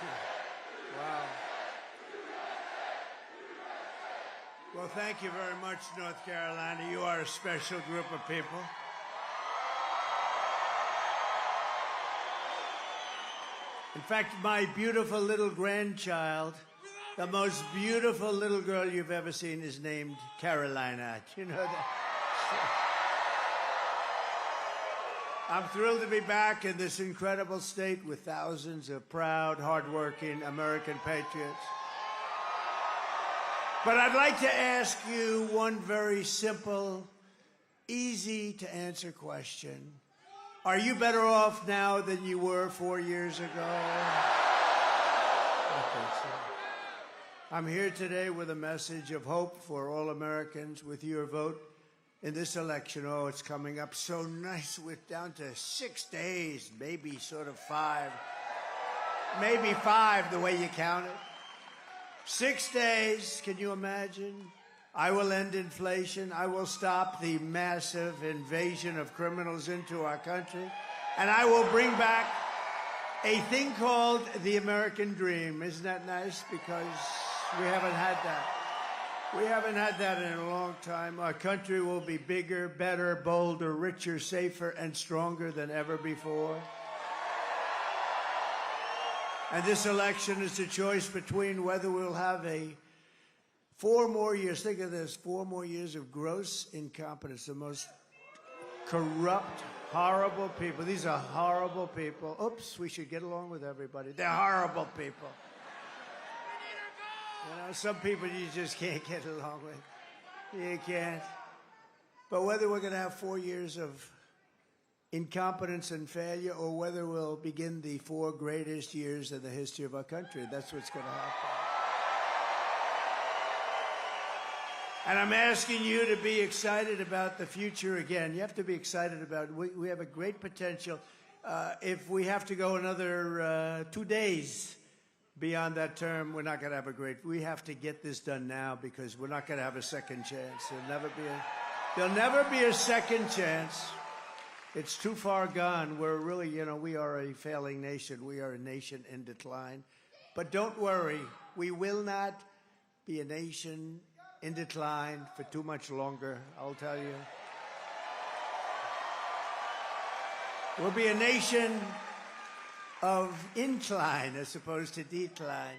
you. Wow. Well, thank you very much, North Carolina. You are a special group of people. In fact, my beautiful little grandchild, the most beautiful little girl you've ever seen, is named Carolina. Do you know that? I'm thrilled to be back in this incredible state with thousands of proud, hardworking American patriots. But I'd like to ask you one very simple, easy to answer question. Are you better off now than you were 4 years ago? I think so. I'm here today with a message of hope for all Americans with your vote in this election. Oh, it's coming up so nice. We're down to 6 days, maybe sort of 5. Maybe 5 the way you count it. 6 days, can you imagine? I will end inflation. I will stop the massive invasion of criminals into our country. And I will bring back a thing called the American dream. Isn't that nice? Because we haven't had that. We haven't had that in a long time. Our country will be bigger, better, bolder, richer, safer, and stronger than ever before. And this election is a choice between whether we'll have 4 more years, think of this, 4 more years of gross incompetence, the most corrupt, horrible people. These are horrible people. Oops, we should get along with everybody. They're horrible people. You know, some people you just can't get along with. You can't. But whether we're going to have 4 years of incompetence and failure, or whether we'll begin the 4 greatest years in the history of our country, that's what's going to happen. And I'm asking you to be excited about the future again. You have to be excited about it. We have a great potential. If we have to go another 2 days beyond that term, we're not going to have a great. We have to get this done now because we're not going to have a second chance. There'll never be a second chance. It's too far gone. We're really, we are a failing nation. We are a nation in decline. But don't worry, we will not be a nation in decline for too much longer, I'll tell you. We'll be a nation of incline as opposed to decline.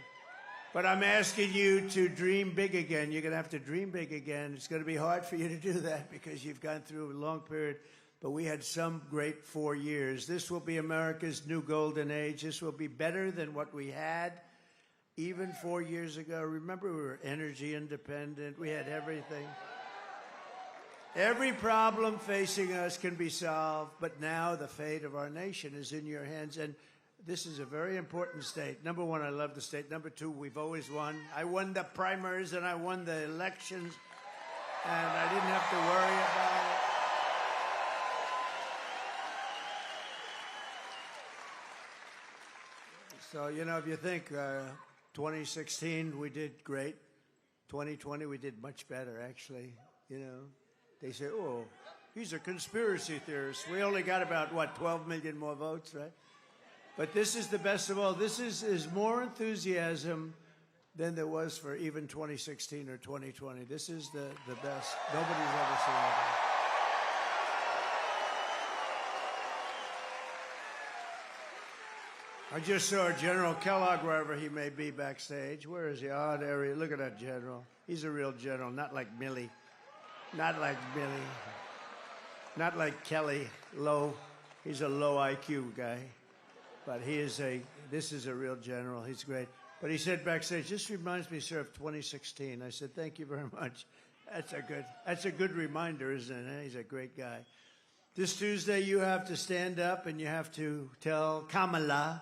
But I'm asking you to dream big again. You're going to have to dream big again. It's going to be hard for you to do that because you've gone through a long period. But we had some great 4 years. This will be America's new golden age. This will be better than what we had even 4 years ago. Remember, we were energy independent. We had everything. Every problem facing us can be solved, but now the fate of our nation is in your hands. And this is a very important state. Number 1, I love the state. Number 2, we've always won. I won the primaries and I won the elections, and I didn't have to worry about it. So, if you think 2016, we did great. 2020, we did much better, actually. They say, oh, he's a conspiracy theorist. We only got about, 12 million more votes, right? But this is the best of all. This is more enthusiasm than there was for even 2016 or 2020. This is the best. Nobody's ever seen it. I just saw General Kellogg, wherever he may be backstage. Where is he? Oh, there he is. Look at that general. He's a real general, not like Millie. Not like Millie. Not like Kelly, low. He's a low IQ guy. But this is a real general. He's great. But he said backstage, this reminds me, sir, of 2016. I said, thank you very much. That's a good reminder, isn't it? He's a great guy. This Tuesday, you have to stand up and you have to tell Kamala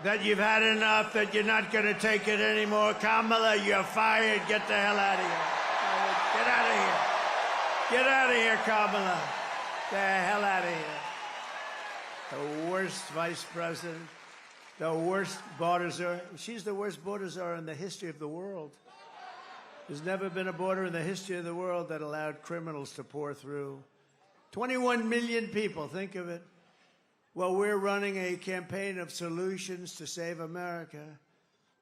that you've had enough, that you're not going to take it anymore. Kamala, you're fired. Get the hell out of here. Get out of here. Get out of here, Kamala. Get the hell out of here. The worst vice president, the worst border czar. She's the worst border czar in the history of the world. There's never been a border in the history of the world that allowed criminals to pour through. 21 million people, think of it. Well, we're running a campaign of solutions to save America,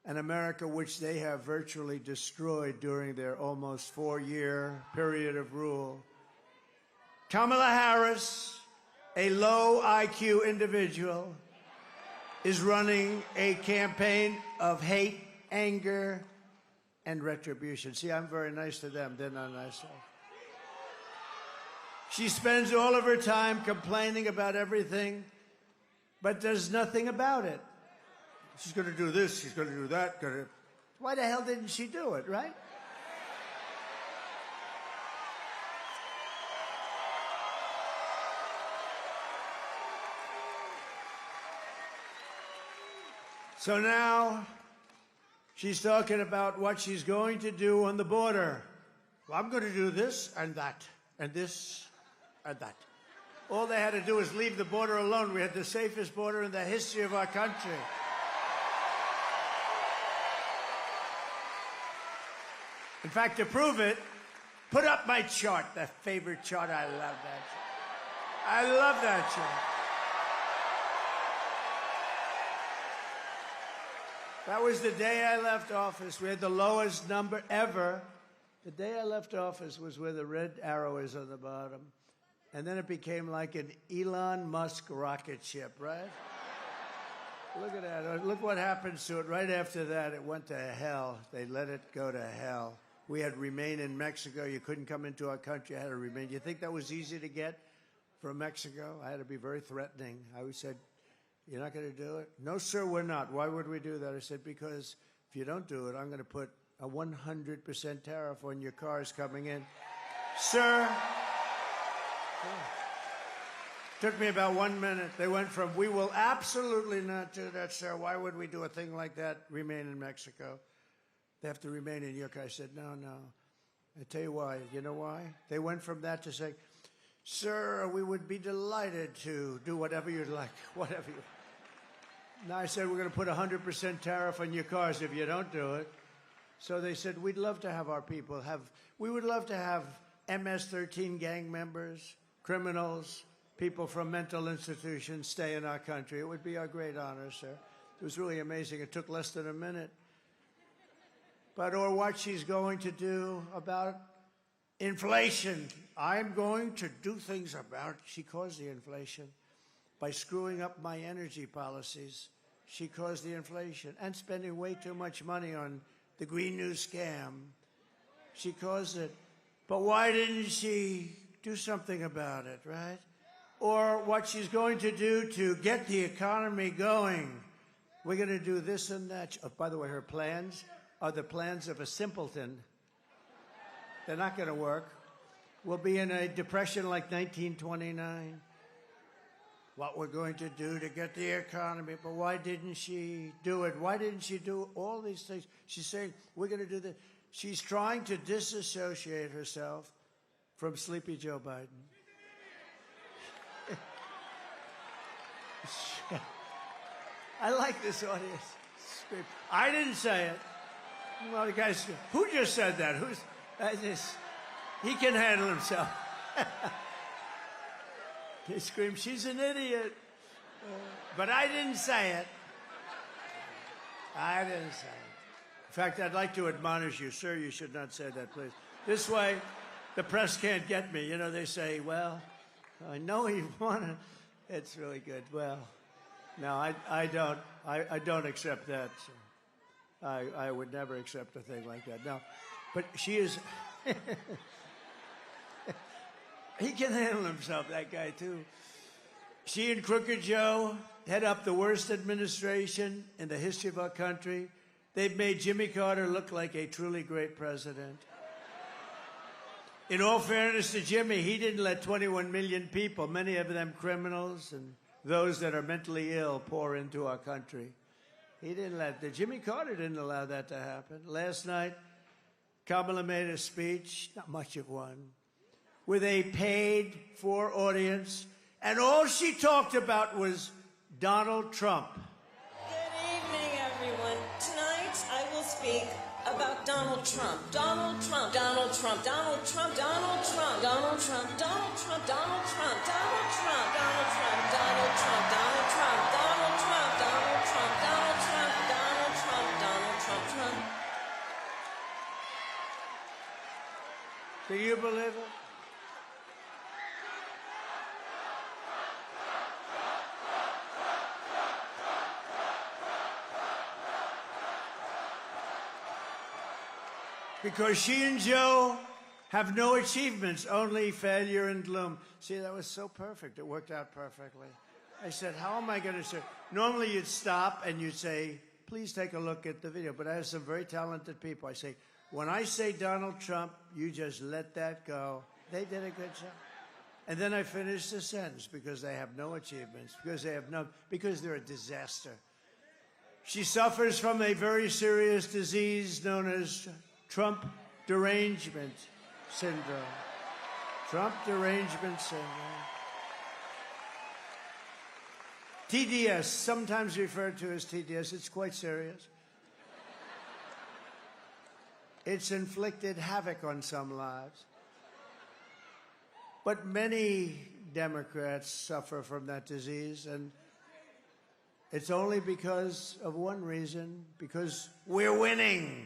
an America which they have virtually destroyed during their almost 4-year period of rule. Kamala Harris, a low IQ individual, is running a campaign of hate, anger, and retribution. See, I'm very nice to them. They're not nice to us. She spends all of her time complaining about everything, but does nothing about it. She's going to do this, she's going to do that. Why the hell didn't she do it, right? So now she's talking about what she's going to do on the border. Well, I'm going to do this and that, and this and that. All they had to do was leave the border alone. We had the safest border in the history of our country. In fact, to prove it, put up my chart, that favorite chart. I love that chart. I love that chart. That was the day I left office. We had the lowest number ever. The day I left office was where the red arrow is on the bottom. And then it became like an Elon Musk rocket ship, right? Look at that. Look what happens to it. Right after that, it went to hell. They let it go to hell. We had remain in Mexico. You couldn't come into our country. You had to remain. You think that was easy to get from Mexico? I had to be very threatening. I always said, you're not going to do it? No, sir, we're not. Why would we do that? I said, because if you don't do it, I'm going to put a 100% tariff on your cars coming in. Sir. Took me about 1 minute. They went from, we will absolutely not do that, sir. Why would we do a thing like that? Remain in Mexico. They have to remain in your country. I said, no, no. I tell you why. You know why? They went from that to saying, sir, we would be delighted to do whatever you'd like, whatever you. Now I said, we're going to put a 100% tariff on your cars if you don't do it. So they said, we'd love to have our people we would love to have MS-13 gang members, criminals, people from mental institutions stay in our country. It would be our great honor, sir. It was really amazing. It took less than a minute. But, or what she's going to do about inflation. I'm going to do things about it. She caused the inflation by screwing up my energy policies. She caused the inflation and spending way too much money on the Green New scam. She caused it. But why didn't she do something about it, right? Or what she's going to do to get the economy going. We're going to do this and that. Oh, by the way, her plans are the plans of a simpleton. They're not going to work. We'll be in a depression like 1929. What we're going to do to get the economy. But why didn't she do it? Why didn't she do all these things? She's saying, we're going to do this. She's trying to disassociate herself from Sleepy Joe Biden. I like this audience. I didn't say it. Well, the guys, who just said that? He can handle himself. They scream, she's an idiot. But I didn't say it. I didn't say it. In fact, I'd like to admonish you, sir, you should not say that, please. This way, the press can't get me. You know, they say, well, I know you want to. It's really good. Well, no, I don't accept that. So I would never accept a thing like that. No, but she is. He can handle himself, that guy, too. She and Crooked Joe head up the worst administration in the history of our country. They've made Jimmy Carter look like a truly great president. In all fairness to Jimmy, he didn't let 21 million people, many of them criminals and those that are mentally ill, pour into our country. He didn't Jimmy Carter didn't allow that to happen. Last night, Kamala made a speech, not much of one, with a paid-for audience, and all she talked about was Donald Trump. Good evening, everyone. Tonight, I will speak about Donald Trump. Donald Trump, Donald Trump, Donald Trump, Donald Trump, Donald Trump, Donald Trump, Donald Trump, Donald Trump, Donald Trump, Donald Trump, Donald Trump. Can you believe it? Because she and Joe have no achievements, only failure and gloom. See, that was so perfect. It worked out perfectly. I said, how am I going to say? Normally you'd stop and you'd say, please take a look at the video. But I have some very talented people. I say, when I say Donald Trump, you just let that go. They did a good job. And then I finish the sentence because they have no achievements, because they're a disaster. She suffers from a very serious disease known as Trump derangement syndrome. Trump derangement syndrome. TDS, sometimes referred to as TDS. It's quite serious. It's inflicted havoc on some lives. But many Democrats suffer from that disease, and it's only because of one reason, because we're winning.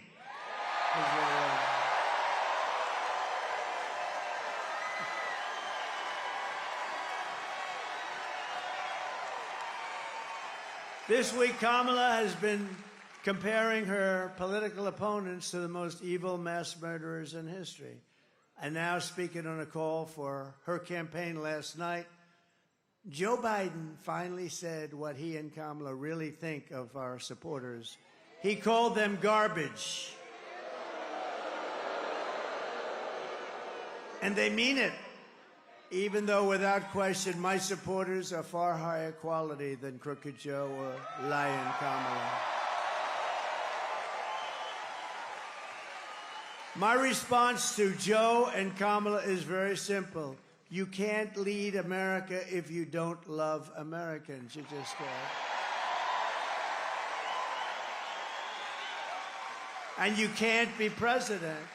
This week, Kamala has been comparing her political opponents to the most evil mass murderers in history. And now, speaking on a call for her campaign last night, Joe Biden finally said what he and Kamala really think of our supporters. He called them garbage. And they mean it, even though, without question, my supporters are far higher quality than Crooked Joe or Lying Kamala. My response to Joe and Kamala is very simple. You can't lead America if you don't love Americans. You just can't. And you can't be president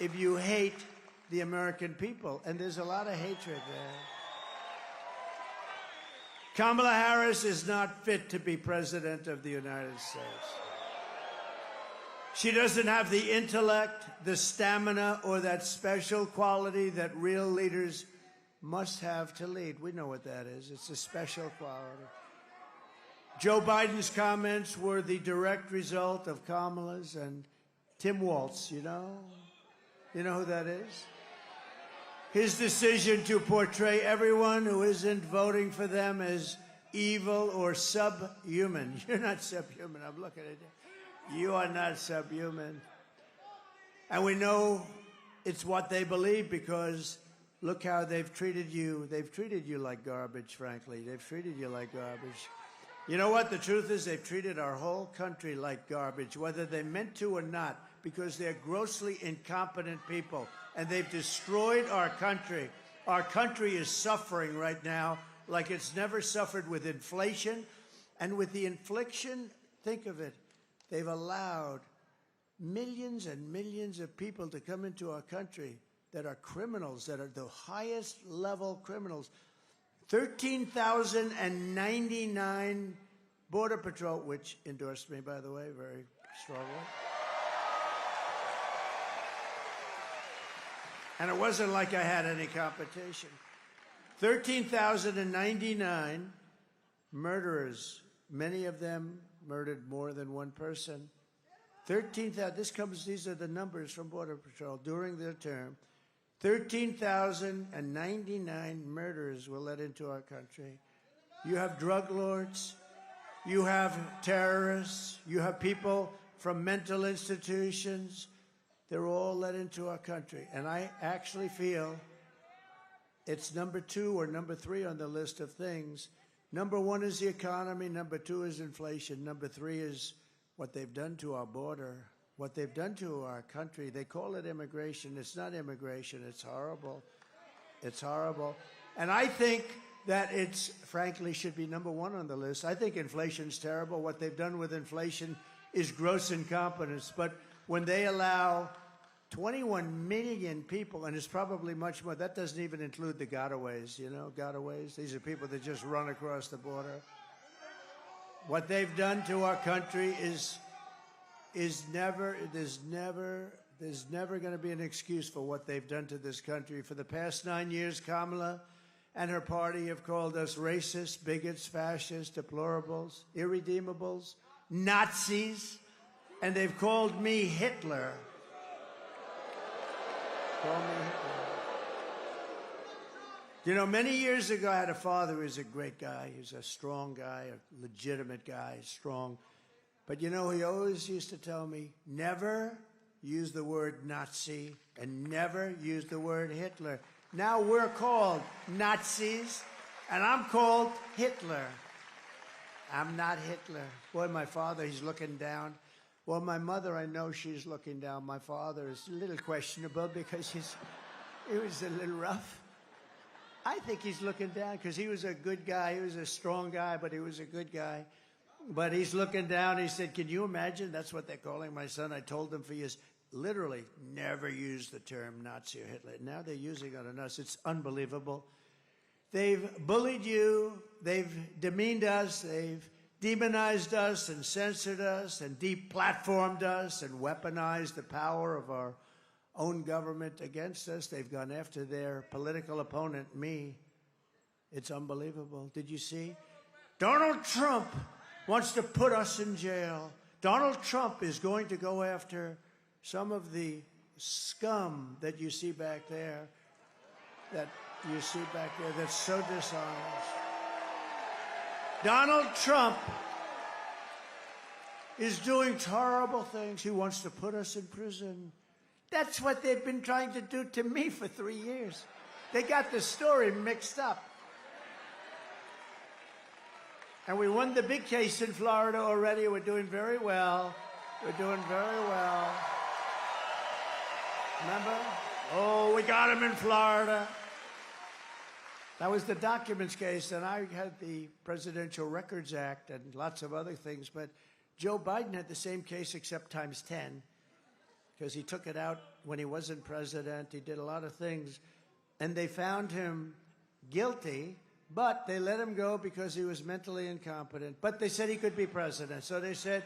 if you hate the American people. And there's a lot of hatred there. Kamala Harris is not fit to be president of the United States. She doesn't have the intellect, the stamina, or that special quality that real leaders must have to lead. We know what that is. It's a special quality. Joe Biden's comments were the direct result of Kamala's and Tim Walz, you know? You know who that is? His decision to portray everyone who isn't voting for them as evil or subhuman. You're not subhuman. I'm looking at you. You are not subhuman. And we know it's what they believe because look how they've treated you. They've treated you like garbage, frankly. They've treated you like garbage. You know what? The truth is they've treated our whole country like garbage, whether they meant to or not, because they're grossly incompetent people. And they've destroyed our country. Our country is suffering right now like it's never suffered with inflation. And with the infliction, think of it, they've allowed millions and millions of people to come into our country that are criminals, that are the highest level criminals. 13,099 Border Patrol, which endorsed me, by the way, very strongly. And it wasn't like I had any competition. 13,099 murderers, many of them murdered more than one person. 13,000, these are the numbers from Border Patrol during their term. 13,099 murders were let into our country. You have drug lords, you have terrorists, you have people from mental institutions. They're all let into our country. And I actually feel it's number 2 or number 3 on the list of things. Number 1 is the economy. Number 2 is inflation. Number 3 is what they've done to our border, what they've done to our country. They call it immigration. It's not immigration. It's horrible. It's horrible. And I think that it's, frankly, should be number 1 on the list. I think inflation's terrible. What they've done with inflation is gross incompetence. But when they allow 21 million people, and it's probably much more, that doesn't even include the gotaways, you know, gotaways. These are people that just run across the border. What they've done to our country is never There's never going to be an excuse for what they've done to this country. For the past 9 years, Kamala and her party have called us racist, bigots, fascists, deplorables, irredeemables, Nazis, and they've called me Hitler. Call me Hitler. You know, many years ago, I had a father who was a great guy. He was a strong guy, a legitimate guy, strong. But, you know, he always used to tell me, never use the word Nazi and never use the word Hitler. Now we're called Nazis, and I'm called Hitler. I'm not Hitler. Boy, my father, he's looking down. Well, my mother, I know she's looking down. My father is a little questionable because he was a little rough. I think he's looking down because he was a good guy. He was a strong guy, but he was a good guy. But he's looking down. He said, can you imagine? That's what they're calling my son. I told him for years, literally, never use the term Nazi or Hitler. Now they're using it on us. It's unbelievable. They've bullied you. They've demeaned us. They've demonized us and censored us and deplatformed us and weaponized the power of our own government against us. They've gone after their political opponent, me. It's unbelievable. Did you see? Donald Trump wants to put us in jail. Donald Trump is going to go after some of the scum that you see back there, that's so dishonest. Donald Trump is doing horrible things. He wants to put us in prison. That's what they've been trying to do to me for 3 years. They got the story mixed up. And we won the big case in Florida already. We're doing very well. We're doing very well. Remember? Oh, we got him in Florida. That was the documents case, and I had the Presidential Records Act and lots of other things. But Joe Biden had the same case except times 10, because he took it out when he wasn't president. He did a lot of things. And they found him guilty, but they let him go because he was mentally incompetent. But they said he could be president. So they said,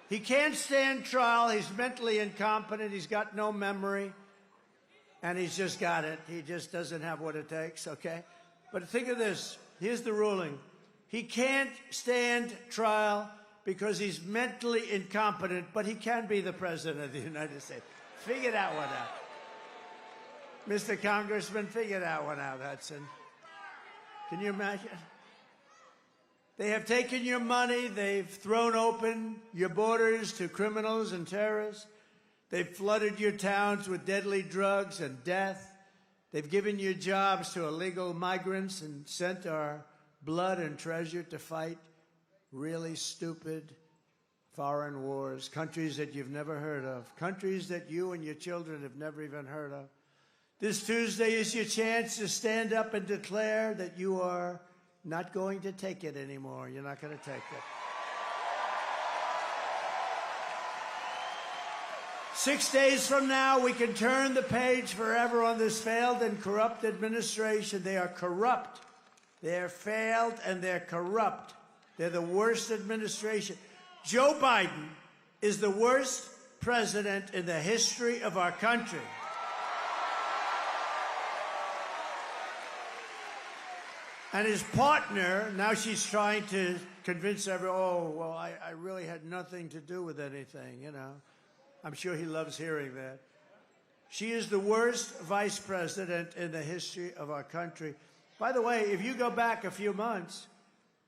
he can't stand trial. He's mentally incompetent. He's got no memory. And he's just got it. He just doesn't have what it takes, okay? But think of this. Here's the ruling. He can't stand trial because he's mentally incompetent, but he can be the president of the United States. Figure that one out. Mr. Congressman, figure that one out, Hudson. Can you imagine? They have taken your money. They've thrown open your borders to criminals and terrorists. They've flooded your towns with deadly drugs and death. They've given you jobs to illegal migrants and sent our blood and treasure to fight really stupid foreign wars, countries that you've never heard of, countries that you and your children have never even heard of. This Tuesday is your chance to stand up and declare that you are not going to take it anymore. You're not going to take it. 6 days from now, we can turn the page forever on this failed and corrupt administration. They are corrupt. They're failed and they're corrupt. They're the worst administration. Joe Biden is the worst president in the history of our country. And his partner, now she's trying to convince everyone, oh, well, I really had nothing to do with anything, you know. I'm sure he loves hearing that. She is the worst vice president in the history of our country. By the way, if you go back a few months,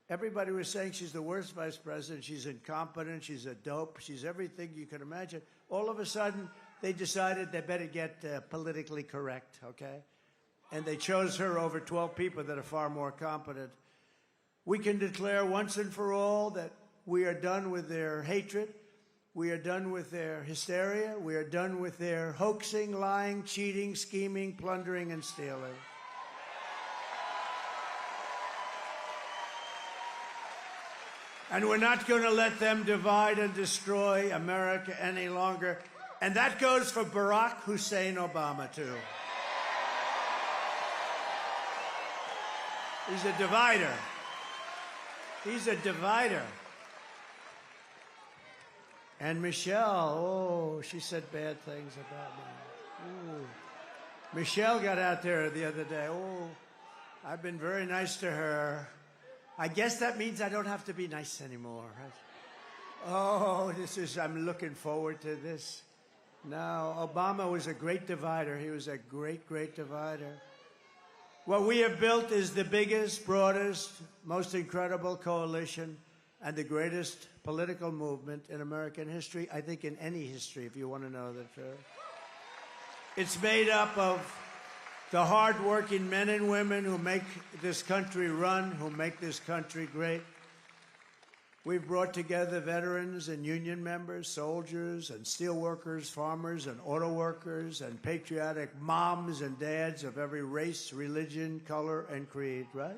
everybody was saying she's the worst vice president. She's incompetent. She's a dope. She's everything you can imagine. All of a sudden, they decided they better get politically correct, okay? And they chose her over 12 people that are far more competent. We can declare once and for all that we are done with their hatred. We are done with their hysteria. We are done with their hoaxing, lying, cheating, scheming, plundering, and stealing. And we're not going to let them divide and destroy America any longer. And that goes for Barack Hussein Obama, too. He's a divider. He's a divider. And Michelle, oh, she said bad things about me. Ooh. Michelle got out there the other day. Oh, I've been very nice to her. I guess that means I don't have to be nice anymore, right? Oh, I'm looking forward to this. No, Obama was a great divider. He was a great, great divider. What we have built is the biggest, broadest, most incredible coalition and the greatest political movement in American history, I think in any history, if you want to know the truth. It's made up of the hard-working men and women who make this country run, who make this country great. We've brought together veterans and union members, soldiers and steel workers, farmers and auto workers, and patriotic moms and dads of every race, religion, color, and creed, right?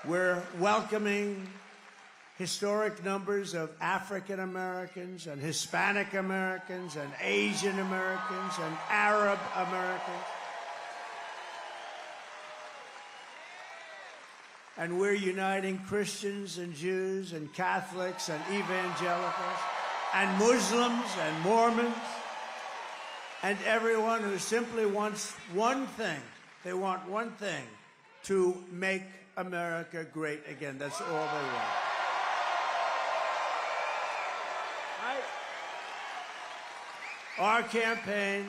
We're welcoming historic numbers of African Americans and Hispanic Americans and Asian Americans and Arab Americans. And we're uniting Christians and Jews and Catholics and evangelicals and Muslims and Mormons and everyone who simply wants one thing. They want one thing, to make America great again. That's all they want. Our campaign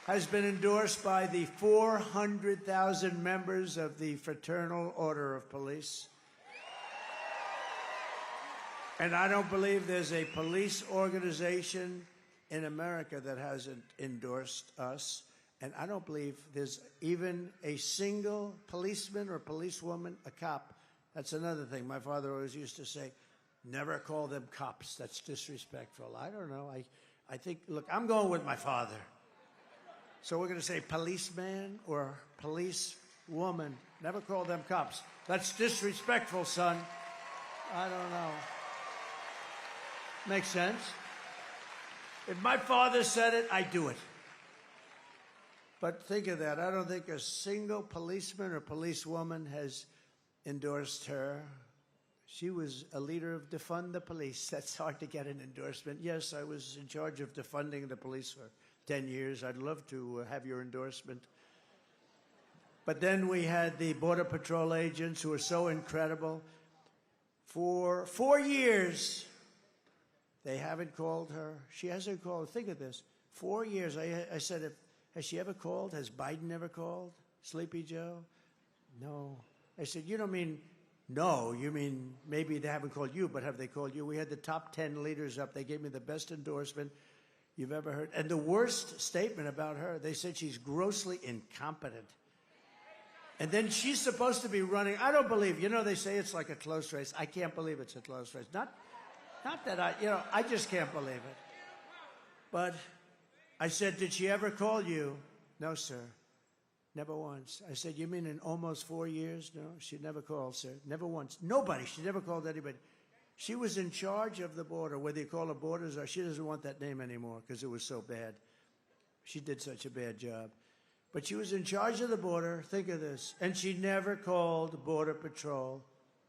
has been endorsed by the 400,000 members of the Fraternal Order of Police. And I don't believe there's a police organization in America that hasn't endorsed us. And I don't believe there's even a single policeman or policewoman, a cop. That's another thing. My father always used to say, never call them cops. That's disrespectful. I don't know. I think, look, I'm going with my father. So we're going to say policeman or policewoman. Never call them cops. That's disrespectful, son. I don't know. Makes sense? If my father said it, I do it. But think of that. I don't think a single policeman or policewoman has endorsed her. She was a leader of defund the police. That's hard to get an endorsement. Yes, I was in charge of defunding the police for 10 years. I'd love to have your endorsement. But then we had the Border Patrol agents who are so incredible. For 4 years, they haven't called her. She hasn't called. Think of this. 4 years. I said, has she ever called? Has Biden ever called? Sleepy Joe? No. I said, you don't mean no. You mean maybe they haven't called you, but have they called you? We had the top 10 leaders up. They gave me the best endorsement you've ever heard. And the worst statement about her, they said she's grossly incompetent. And then she's supposed to be running. I don't believe, they say it's like a close race. I can't believe it's a close race. Not that I just can't believe it. But I said, did she ever call you? No, sir. Never once. I said, you mean in almost 4 years? No, she never called, sir. Never once. Nobody. She never called anybody. She was in charge of the border, whether you call her borders or she doesn't want that name anymore because it was so bad. She did such a bad job. But she was in charge of the border. Think of this. And she never called Border Patrol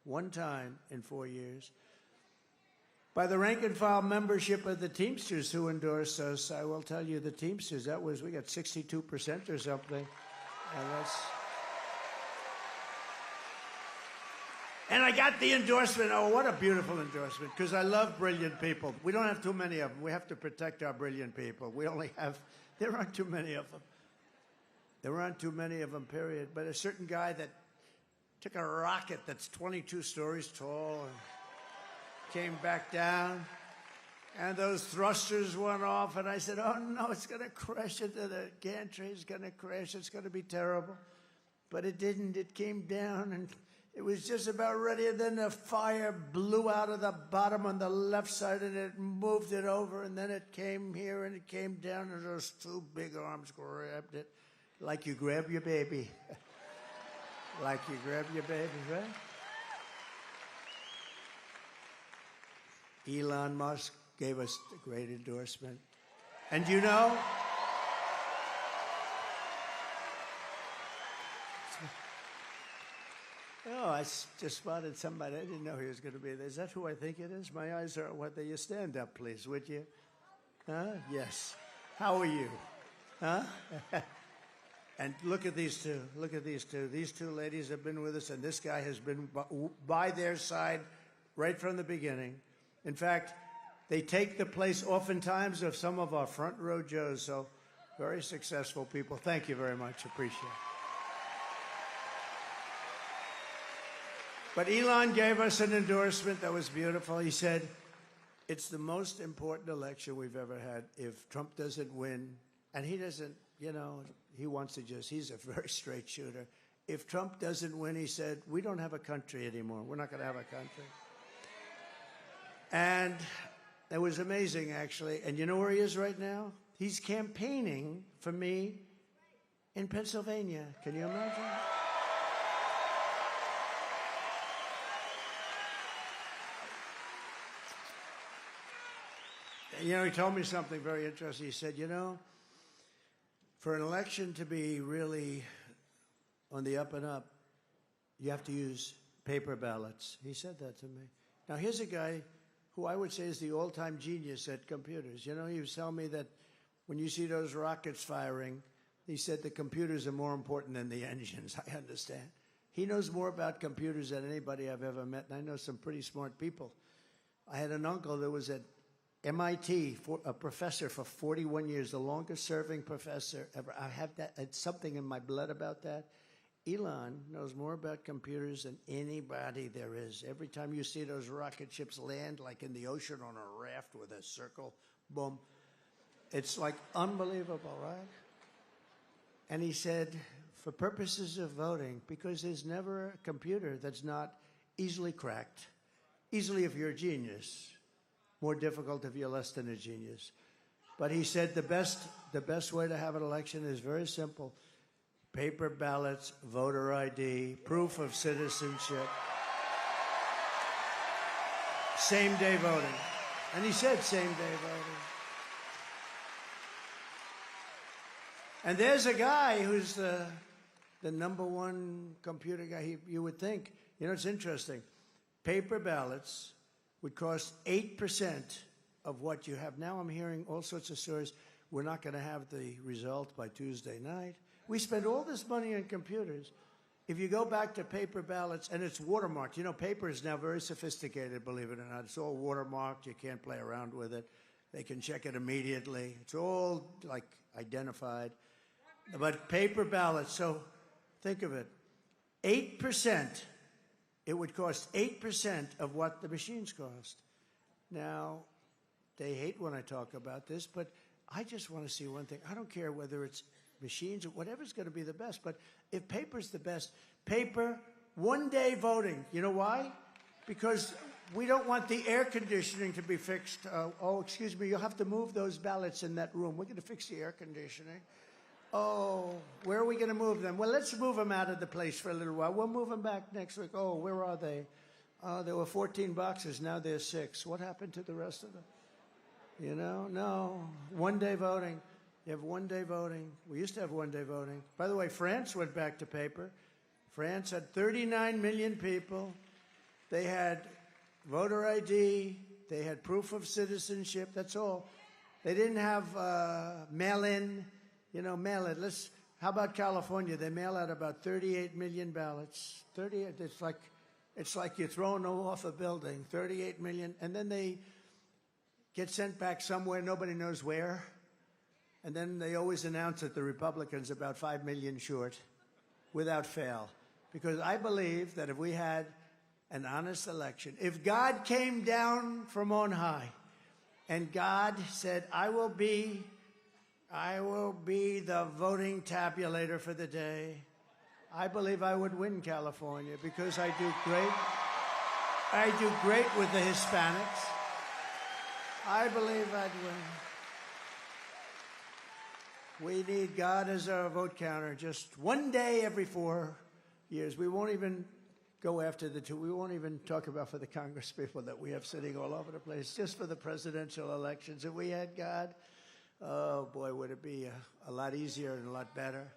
one time in 4 years. By the rank and file membership of the Teamsters who endorsed us, I will tell you the Teamsters, we got 62% or something. And I got the endorsement. Oh, what a beautiful endorsement, because I love brilliant people. We don't have too many of them. We have to protect our brilliant people. There aren't too many of them. There aren't too many of them, period. But a certain guy that took a rocket that's 22 stories tall and came back down, and those thrusters went off, and I said, oh, no, it's going to crash into the gantry. It's going to crash. It's going to be terrible. But it didn't. It came down, and it was just about ready, and then the fire blew out of the bottom on the left side, and it moved it over, and then it came here, and it came down, and those two big arms grabbed it, like you grab your baby. Like you grab your baby, right? Elon Musk gave us a great endorsement. And Oh, just spotted somebody. I didn't know he was going to be there. Is that who I think it is? My eyes are what they. You stand up, please, would you? Huh? Yes. How are you? Huh? And look at these two. Look at these two. These two ladies have been with us, and this guy has been by their side right from the beginning. In fact, they take the place oftentimes of some of our front row Joes. So very successful people. Thank you very much. Appreciate it. But Elon gave us an endorsement that was beautiful. He said, it's the most important election we've ever had. If Trump doesn't win, and he doesn't, he wants to he's a very straight shooter. If Trump doesn't win, he said, we don't have a country anymore. We're not going to have a country. And it was amazing, actually. And you know where he is right now? He's campaigning for me in Pennsylvania. Can you imagine? He told me something very interesting. He said, for an election to be really on the up and up, you have to use paper ballots. He said that to me. Now, here's a guy who I would say is the all-time genius at computers. He was telling me that when you see those rockets firing, he said the computers are more important than the engines. I understand. He knows more about computers than anybody I've ever met, and I know some pretty smart people. I had an uncle that was at MIT, a professor for 41 years, the longest-serving professor ever. I have that. It's something in my blood about that. Elon knows more about computers than anybody there is. Every time you see those rocket ships land, like in the ocean on a raft with a circle, boom, it's like unbelievable, right? And he said, for purposes of voting, because there's never a computer that's not easily cracked, easily if you're a genius, more difficult if you're less than a genius. But he said the best way to have an election is very simple. Paper ballots, voter ID, proof of citizenship, same-day voting. And he said same-day voting. And there's a guy who's the number one computer guy. You would think, it's interesting. Paper ballots would cost 8% of what you have. Now I'm hearing all sorts of stories. We're not going to have the result by Tuesday night. We spend all this money on computers. If you go back to paper ballots, and it's watermarked. Paper is now very sophisticated, believe it or not. It's all watermarked. You can't play around with it. They can check it immediately. It's all, identified. But paper ballots, so think of it. 8%. It would cost 8% of what the machines cost. Now, they hate when I talk about this, but I just want to see one thing. I don't care whether it's machines or whatever's going to be the best, but if paper's the best, paper, one-day voting. You know why? Because we don't want the air conditioning to be fixed. Excuse me, you'll have to move those ballots in that room. We're going to fix the air conditioning. Oh, where are we going to move them? Well, let's move them out of the place for a little while. We'll move them back next week. Oh, where are they? There were 14 boxes. Now there's 6. What happened to the rest of them? No. One-day voting. You have one-day voting. We used to have one-day voting. By the way, France went back to paper. France had 39 million people. They had voter ID. They had proof of citizenship. That's all. They didn't have mail-in. Mail-in. How about California? They mail out about 38 million ballots. 38. It's like you're throwing them off a building. 38 million, and then they get sent back somewhere. Nobody knows where. And then they always announce that the Republicans are about 5 million short, without fail. Because I believe that if we had an honest election, if God came down from on high, and God said, I will be the voting tabulator for the day, I believe I would win California because I do great with the Hispanics. I believe I'd win. We need God as our vote counter just one day every 4 years. We won't even go after the two. We won't even talk about for the Congress people that we have sitting all over the place, just for the presidential elections. If we had God, oh boy, would it be a lot easier and a lot better.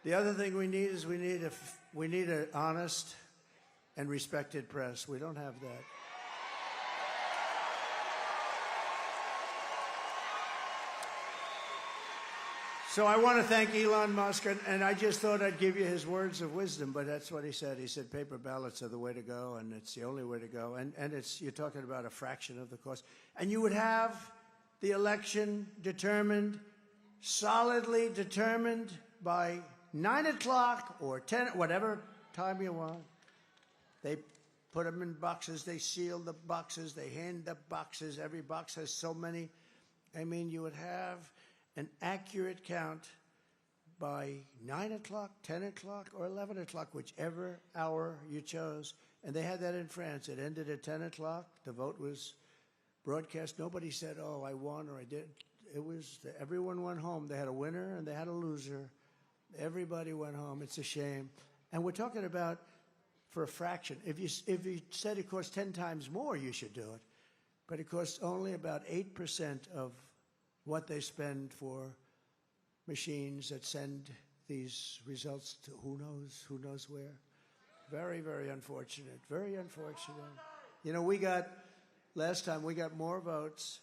The other thing we need is we need an honest and respected press. We don't have that. So I want to thank Elon Musk, and I just thought I'd give you his words of wisdom, but that's what he said. He said paper ballots are the way to go, and it's the only way to go. And you're talking about a fraction of the cost. And you would have the election determined, solidly determined by 9 o'clock or 10, whatever time you want. They put them in boxes. They seal the boxes. They hand the boxes. Every box has so many. I mean, you would have an accurate count by 9 o'clock, 10 o'clock, or 11 o'clock, whichever hour you chose. And they had that in France. It ended at 10 o'clock. The vote was broadcast. Nobody said, oh, I won or I did. It was, everyone went home. They had a winner and they had a loser. Everybody went home. It's a shame. And we're talking about for a fraction. If you said it costs 10 times more, you should do it. But it costs only about 8% of what they spend for machines that send these results to who knows where. Very, very unfortunate. Very unfortunate. You know, last time we got more votes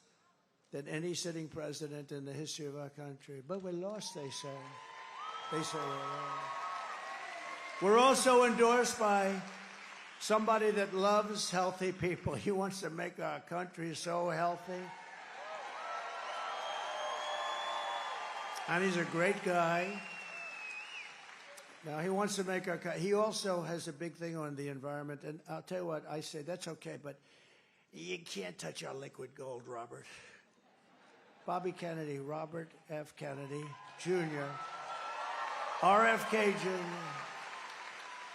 than any sitting president in the history of our country. But we lost, they say. They say we're lost. We're also endorsed by somebody that loves healthy people. He wants to make our country so healthy. And he's a great guy. Now, he wants to make he also has a big thing on the environment. And I'll tell you what, I say, that's okay, but you can't touch our liquid gold, Robert. Bobby Kennedy, Robert F. Kennedy, Jr., RFK Jr.,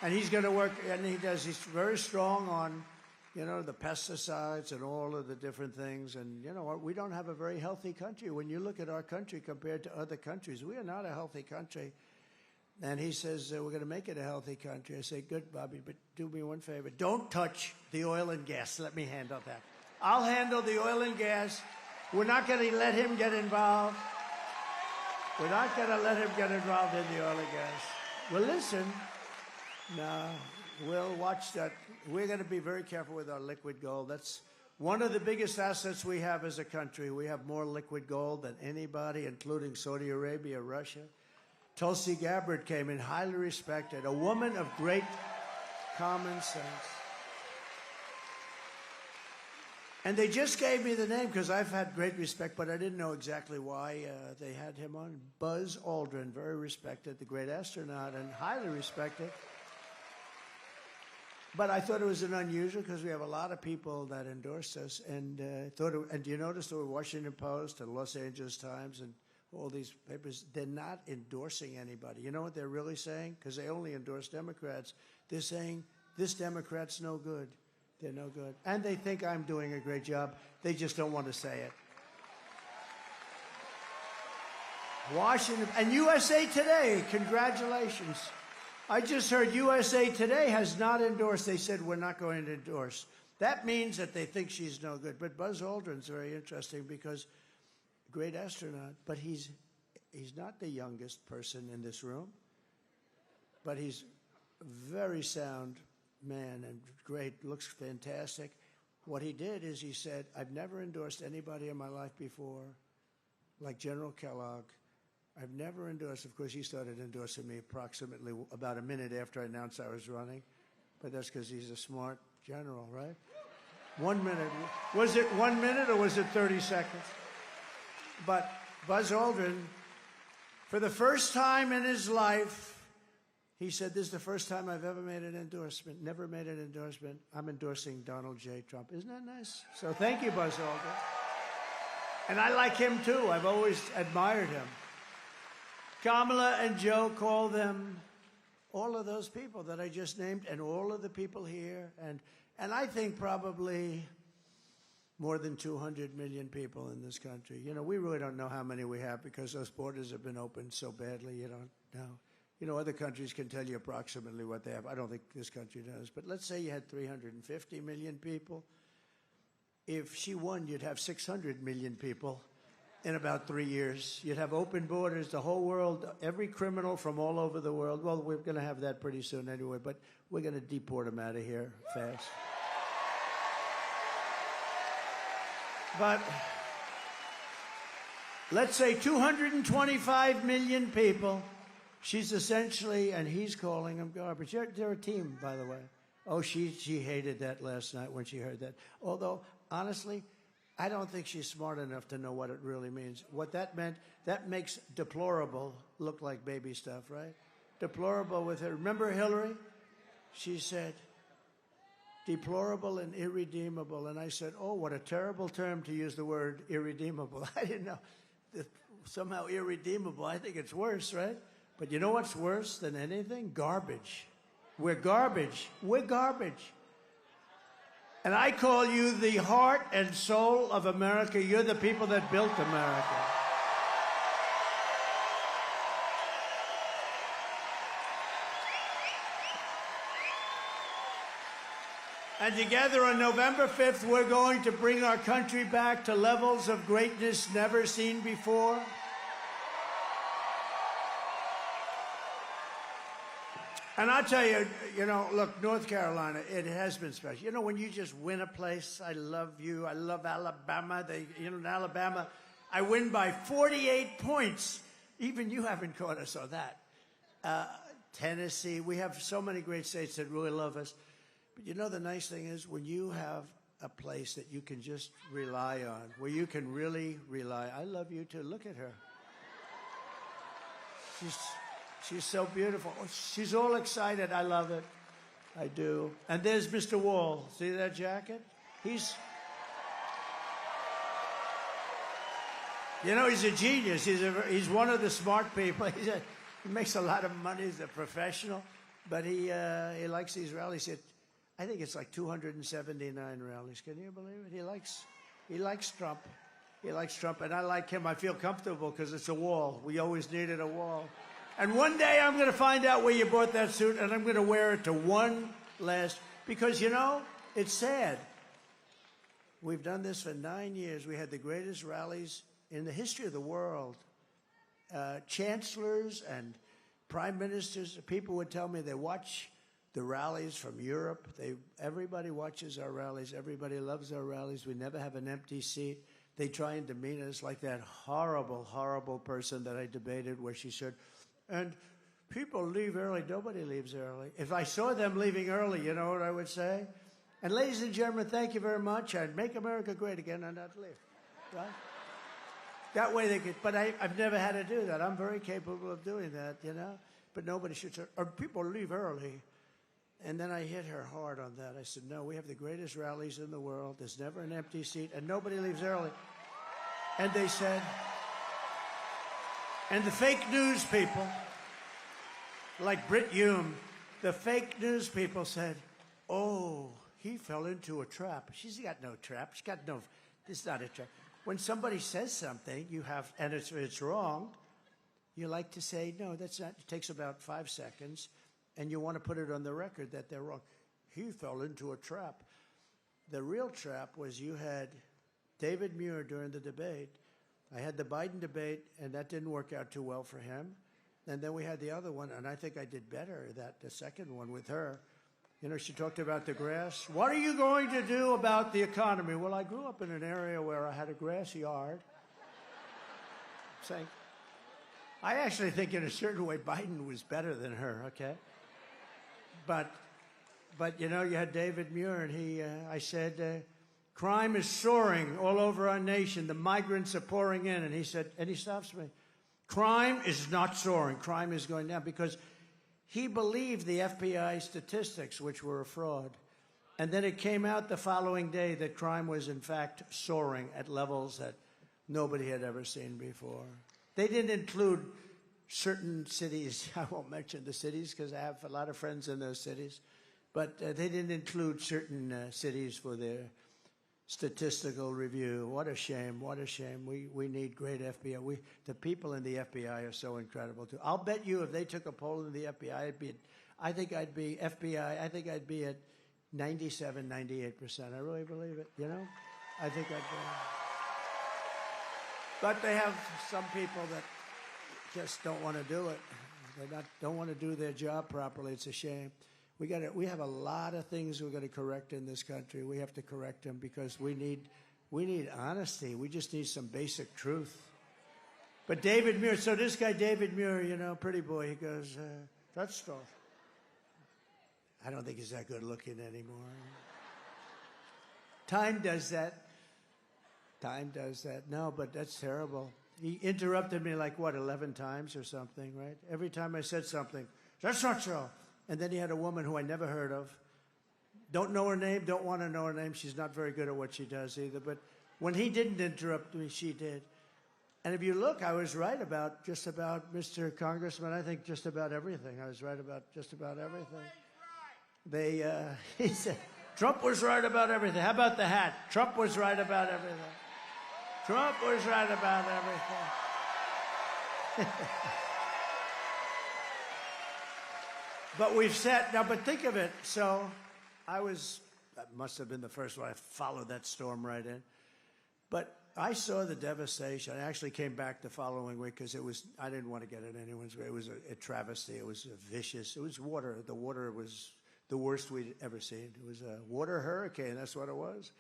and he's going to work, and he's very strong on, you know, the pesticides and all of the different things. And you know what? We don't have a very healthy country. When you look at our country compared to other countries, we are not a healthy country. And he says, we're going to make it a healthy country. I say, good, Bobby, but do me one favor. Don't touch the oil and gas. Let me handle that. I'll handle the oil and gas. We're not going to let him get involved. We're not going to let him get involved in the oil and gas. Well, listen. No, we'll watch that. We're going to be very careful with our liquid gold. That's one of the biggest assets we have as a country. We have more liquid gold than anybody, including Saudi Arabia, Russia. Tulsi Gabbard came in, highly respected, a woman of great common sense. And they just gave me the name because I've had great respect, but I didn't know exactly why they had him on. Buzz Aldrin, very respected, the great astronaut, and highly respected. But I thought it was an unusual because we have a lot of people that endorse us, and and do you notice the Washington Post and Los Angeles Times and all these papers, they're not endorsing anybody. You know what they're really saying? Because they only endorse Democrats. They're saying, this Democrat's no good. They're no good. And they think I'm doing a great job. They just don't want to say it. Washington, and USA Today, congratulations. I just heard USA Today has not endorsed. They said we're not going to endorse. That means that they think she's no good. But Buzz Aldrin's very interesting because great astronaut, but he's not the youngest person in this room, but he's a very sound man and great, looks fantastic. What he did is he said, I've never endorsed anybody in my life before, like General Kellogg. I've never endorsed, of course, he started endorsing me approximately about a minute after I announced I was running, but that's because he's a smart general, right? 1 minute. Was it 1 minute or was it 30 seconds? But Buzz Aldrin, for the first time in his life, he said, this is the first time I've ever made an endorsement, never made an endorsement. I'm endorsing Donald J. Trump. Isn't that nice? So thank you, Buzz Aldrin. And I like him, too. I've always admired him. Kamala and Joe call them all of those people that I just named and all of the people here. And I think probably more than 200 million people in this country. You know, we really don't know how many we have because those borders have been opened so badly, you don't know. You know, other countries can tell you approximately what they have. I don't think this country does. But let's say you had 350 million people. If she won, you'd have 600 million people. in about 3 years. You'd have open borders, the whole world, every criminal from all over the world. Well, we're going to have that pretty soon anyway, but we're going to deport them out of here fast. But let's say 225 million people. She's essentially, and he's calling them garbage. They're a team, by the way. Oh, she hated that last night when she heard that. Although, honestly, I don't think she's smart enough to know what it really means. What that meant, that makes deplorable look like baby stuff, right? Deplorable with her. Remember Hillary? She said, deplorable and irredeemable. And I said, oh, what a terrible term to use the word irredeemable. I didn't know. Somehow irredeemable. I think it's worse, right? But you know what's worse than anything? Garbage. We're garbage. We're garbage. And I call you the heart and soul of America. You're the people that built America. And together on November 5th, we're going to bring our country back to levels of greatness never seen before. And I'll tell you, you know, look, North Carolina, it has been special. You know, when you just win a place, I love you. I love Alabama. In Alabama, I win by 48 points. Even you haven't caught us on that. Tennessee, we have so many great states that really love us. But you know, the nice thing is when you have a place that you can just rely on, where you can really rely. I love you too. Look at her. She's so beautiful. She's all excited. I love it. I do. And there's Mr. Wall. See that jacket? He's a genius. He's one of the smart people. He makes a lot of money. He's a professional. But he likes these rallies. I think it's like 279 rallies. Can you believe it? He likes Trump. He likes Trump. And I like him. I feel comfortable because it's a wall. We always needed a wall. And one day I'm going to find out where you bought that suit, and I'm going to wear it to one last, because, you know, it's sad. We've done this for 9 years. We had the greatest rallies in the history of the world. Chancellors and prime ministers, people would tell me they watch the rallies from Europe. Everybody watches our rallies. Everybody loves our rallies. We never have an empty seat. They try and demean us like that horrible, horrible person that I debated where she said, and people leave early. Nobody leaves early. If I saw them leaving early, you know what I would say? And ladies and gentlemen, thank you very much. I'd make America great again and I'd leave. Right? That way they could, but I've never had to do that. I'm very capable of doing that, you know? But nobody should say, or people leave early. And then I hit her hard on that. I said, no, we have the greatest rallies in the world. There's never an empty seat, and nobody leaves early. And they said, and the fake news people, like Brit Hume, the fake news people said, oh, he fell into a trap. She's got no trap. She's got no, this is not a trap. When somebody says something, you have, and it's wrong, you like to say, no, that's not, it takes about 5 seconds, and you want to put it on the record that they're wrong. He fell into a trap. The real trap was you had David Muir during the debate. I had the Biden debate, and that didn't work out too well for him. And then we had the other one, and I think I did better, the second one with her. You know, she talked about the grass. What are you going to do about the economy? Well, I grew up in an area where I had a grass yard. Saying, I actually think in a certain way Biden was better than her, okay? But you know, you had David Muir, and I said, crime is soaring all over our nation. The migrants are pouring in. And he said, and he stops me. Crime is not soaring. Crime is going down, because he believed the FBI statistics, which were a fraud. And then it came out the following day that crime was, in fact, soaring at levels that nobody had ever seen before. They didn't include certain cities. I won't mention the cities because I have a lot of friends in those cities. But they didn't include certain cities for their statistical review. What a shame. What a shame. We need great FBI. The people in the FBI are so incredible, too. I'll bet you if they took a poll in the FBI, I think I'd be at 97, 98%. I really believe it, you know? I think I'd be. But they have some people that just don't want to do it. Don't want to do their job properly. It's a shame. We have a lot of things we're going to correct in this country. We have to correct them because we need honesty. We just need some basic truth. But David Muir, so this guy David Muir, you know, pretty boy, he goes, that's stuff. I don't think he's that good looking anymore. Time does that. Time does that. No, but that's terrible. He interrupted me like, what, 11 times or something, right? Every time I said something, that's not so. And then he had a woman who I never heard of. Don't know her name, don't want to know her name. She's not very good at what she does either. But when he didn't interrupt me, she did. And if you look, I was right about just about Mr. Congressman. I think just about everything. I was right about just about everything. He said, Trump was right about everything. How about the hat? Trump was right about everything. Trump was right about everything. But we've said, now, but think of it. So that must have been the first one. I followed that storm right in. But I saw the devastation. I actually came back the following week because I didn't want to get in anyone's way. It was a travesty. It was vicious. It was water. The water was the worst we'd ever seen. It was a water hurricane. That's what it was.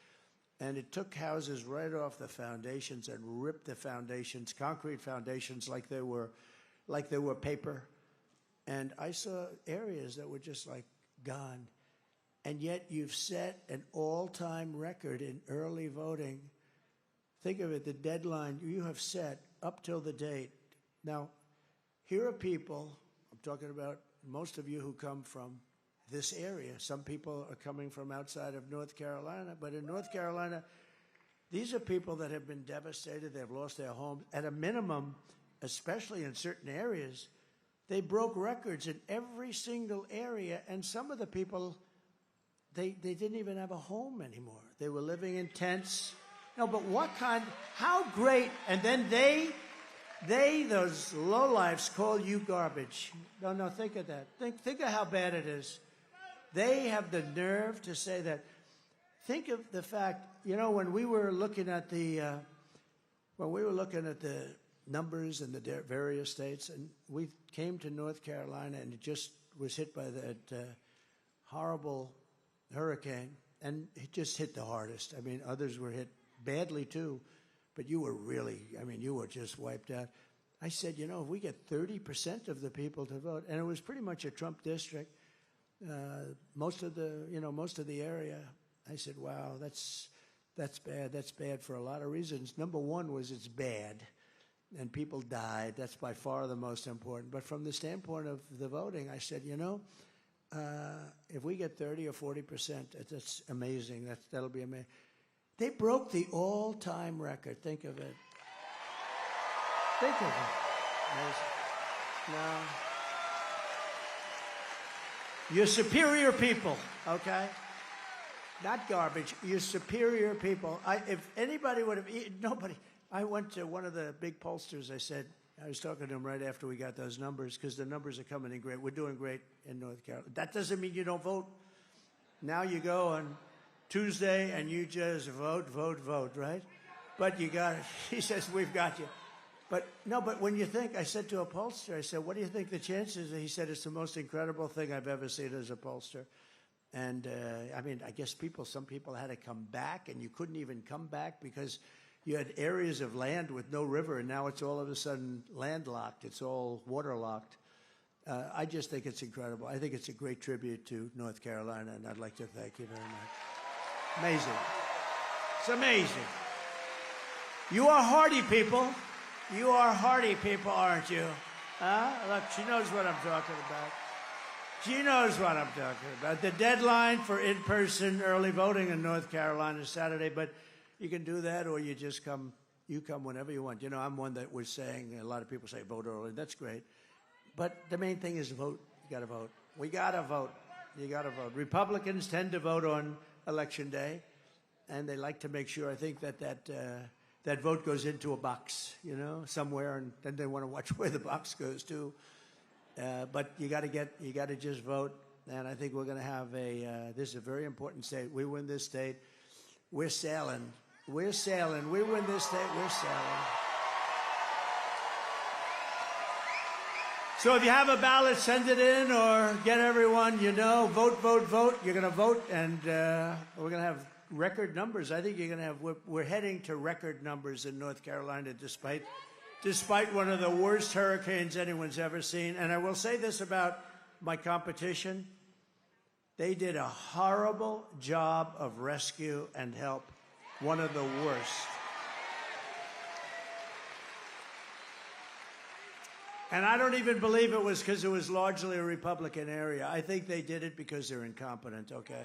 And it took houses right off the foundations and ripped the foundations, concrete foundations, like they were paper. And I saw areas that were just like gone. And yet you've set an all-time record in early voting. Think of it, the deadline you have set up till the date. Now, here are people, I'm talking about most of you who come from this area. Some people are coming from outside of North Carolina, but in North Carolina, these are people that have been devastated. They've lost their homes. At a minimum, especially in certain areas, they broke records in every single area, and some of the people, they didn't even have a home anymore. They were living in tents. No, but how great, and then those lowlifes call you garbage. No, think of that. Think of how bad it is. They have the nerve to say that. Think of the fact, when we were looking at the numbers in the various states, and we came to North Carolina, and it just was hit by that horrible hurricane, and it just hit the hardest. I mean, others were hit badly too, but you were just wiped out. I said, if we get 30% of the people to vote, and it was pretty much a Trump district, most of the area, I said, wow, that's bad. That's bad for a lot of reasons. Number one was it's bad, and people died. That's by far the most important. But from the standpoint of the voting, I said, if we get 30 or 40%, that's amazing. That'll be amazing. They broke the all-time record. Think of it. Think of it. Amazing. No. You're superior people, okay? Not garbage. You're superior people. If anybody would have, nobody. I went to one of the big pollsters. I was talking to him right after we got those numbers, because the numbers are coming in great. We're doing great in North Carolina. That doesn't mean you don't vote. Now you go on Tuesday and you just vote, right? But you got it. He says, we've got you. But when you think, I said to a pollster, I said, what do you think the chances? He said, it's the most incredible thing I've ever seen as a pollster. And I guess some people had to come back, and you couldn't even come back because you had areas of land with no river, and now it's all of a sudden landlocked. It's all waterlocked. I just think it's incredible. I think it's a great tribute to North Carolina, and I'd like to thank you very much. Amazing. It's amazing. You are hardy people. You are hardy people, aren't you? Look, she knows what I'm talking about. She knows what I'm talking about. The deadline for in-person early voting in North Carolina is Saturday, but you can do that, or you just come. You come whenever you want. I'm one that was saying, a lot of people say vote early. That's great. But the main thing is vote. You got to vote. We got to vote. You got to vote. Republicans tend to vote on Election Day, and they like to make sure, I think, that vote goes into a box, somewhere, and then they want to watch where the box goes to. But you got to just vote, and I think we're going to have this is a very important state. We win this state, we're sailing. We're sailing. We win this state, we're sailing. So if you have a ballot, send it in or get everyone you know. Vote, vote, vote. You're going to vote, and we're going to have record numbers. I think you're going to have, we're heading to record numbers in North Carolina despite one of the worst hurricanes anyone's ever seen. And I will say this about my competition. They did a horrible job of rescue and help. One of the worst. And I don't even believe it was because it was largely a Republican area. I think they did it because they're incompetent, okay?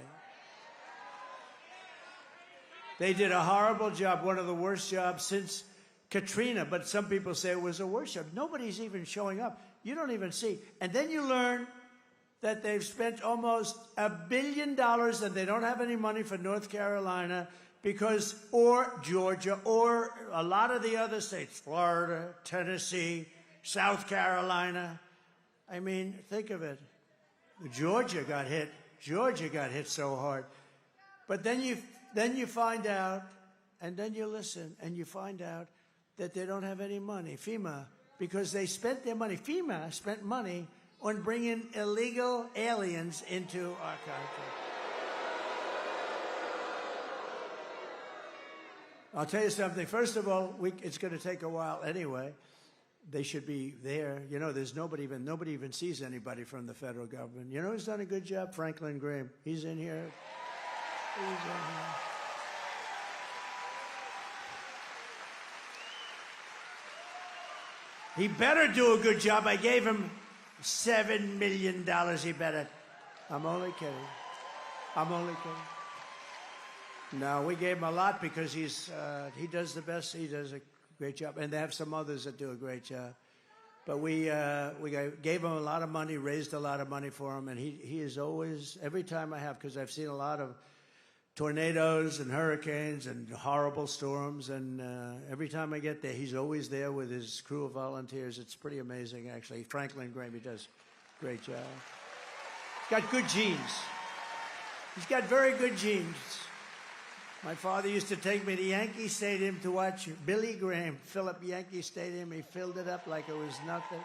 They did a horrible job, one of the worst jobs since Katrina, but some people say it was a worse job. Nobody's even showing up. You don't even see. And then you learn that they've spent almost $1 billion and they don't have any money for North Carolina because, or Georgia, or a lot of the other states, Florida, Tennessee, South Carolina. I mean, think of it. Georgia got hit. Georgia got hit so hard. But then you find out, and then you listen, and you find out that they don't have any money. FEMA, because they spent their money. FEMA spent money on bringing illegal aliens into our country. I'll tell you something. First of all, it's going to take a while anyway. They should be there. You know, there's nobody even sees anybody from the federal government. You know who's done a good job? Franklin Graham. He's in here. He's in here. He better do a good job. I gave him $7 million. He better. I'm only kidding. I'm only kidding. No, we gave him a lot because he does the best. He does a great job, and they have some others that do a great job. But we gave him a lot of money, raised a lot of money for him, and he is always, every time I have, because I've seen a lot of tornadoes and hurricanes and horrible storms, and every time I get there, he's always there with his crew of volunteers. It's pretty amazing, actually. Franklin Graham, he does a great job. He's got good genes. He's got very good genes. My father used to take me to Yankee Stadium to watch Billy Graham fill up Yankee Stadium. He filled it up like it was nothing.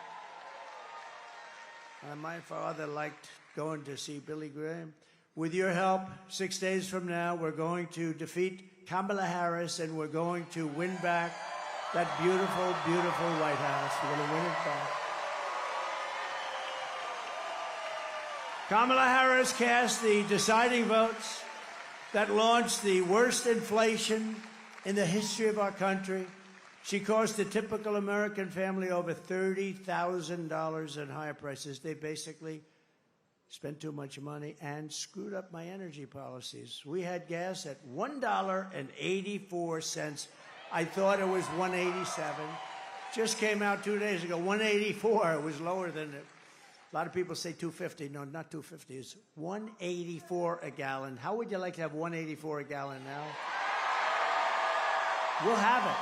And my father liked going to see Billy Graham. With your help, 6 days from now, we're going to defeat Kamala Harris, and we're going to win back that beautiful, beautiful White House. We're going to win it back. Kamala Harris cast the deciding votes that launched the worst inflation in the history of our country. She cost a typical American family over $30,000 in higher prices. They basically spent too much money and screwed up my energy policies. We had gas at $1.84. I thought it was $1.87. Just came out 2 days ago, $1.84. It was lower than it. A lot of people say $2.50. No, not $2.50. It's $1.84 a gallon. How would you like to have $1.84 a gallon now? We'll have it.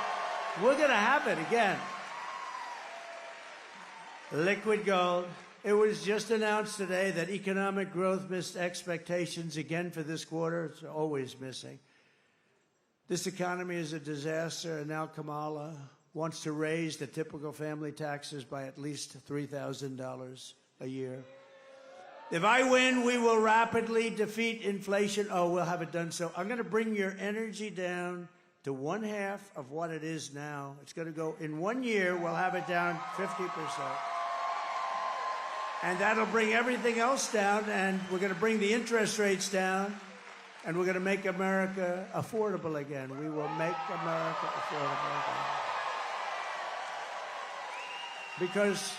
We're going to have it again. Liquid gold. It was just announced today that economic growth missed expectations again for this quarter. It's always missing. This economy is a disaster, and now Kamala wants to raise the typical family taxes by at least $3,000 a year. If I win, we will rapidly defeat inflation. Oh, we'll have it done so. I'm going to bring your energy down to 1/2 of what it is now. It's going to go, in 1 year, we'll have it down 50%. And that'll bring everything else down, and we're going to bring the interest rates down, and we're going to make America affordable again. We will make America affordable again. Because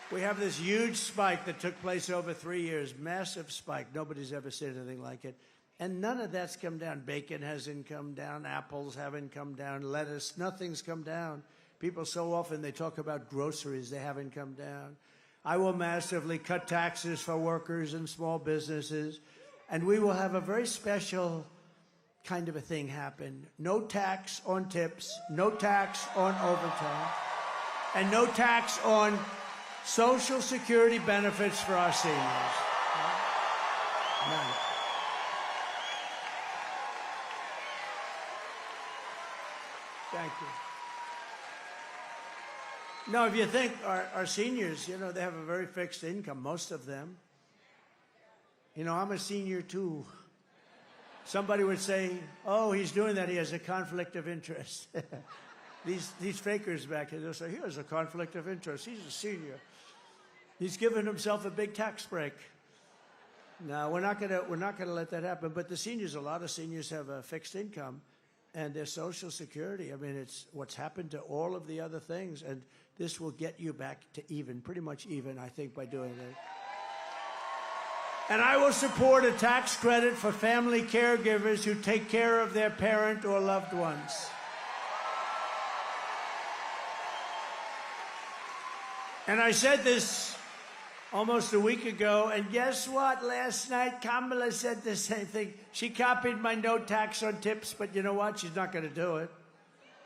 we have this huge spike that took place over 3 years, massive spike. Nobody's ever seen anything like it. And none of that's come down. Bacon hasn't come down. Apples haven't come down. Lettuce, nothing's come down. People so often, they talk about groceries. They haven't come down. I will massively cut taxes for workers and small businesses. And we will have a very special kind of a thing happen. No tax on tips. No tax on overtime. And no tax on Social Security benefits for our seniors. None. Thank you. No, if you think our seniors, you know, they have a very fixed income, most of them. You know, I'm a senior too. Somebody would say, oh, he's doing that, he has a conflict of interest. These fakers back here, they'll say, he has a conflict of interest, he's a senior. He's given himself a big tax break. No, we're not gonna let that happen. But the seniors, a lot of seniors have a fixed income, and their Social Security. I mean, it's what's happened to all of the other things, and this will get you back to even, pretty much even, I think, by doing it. And I will support a tax credit for family caregivers who take care of their parent or loved ones. And I said this almost a week ago, and guess what? Last night, Kamala said the same thing. She copied my no tax on tips, but you know what? She's not going to do it.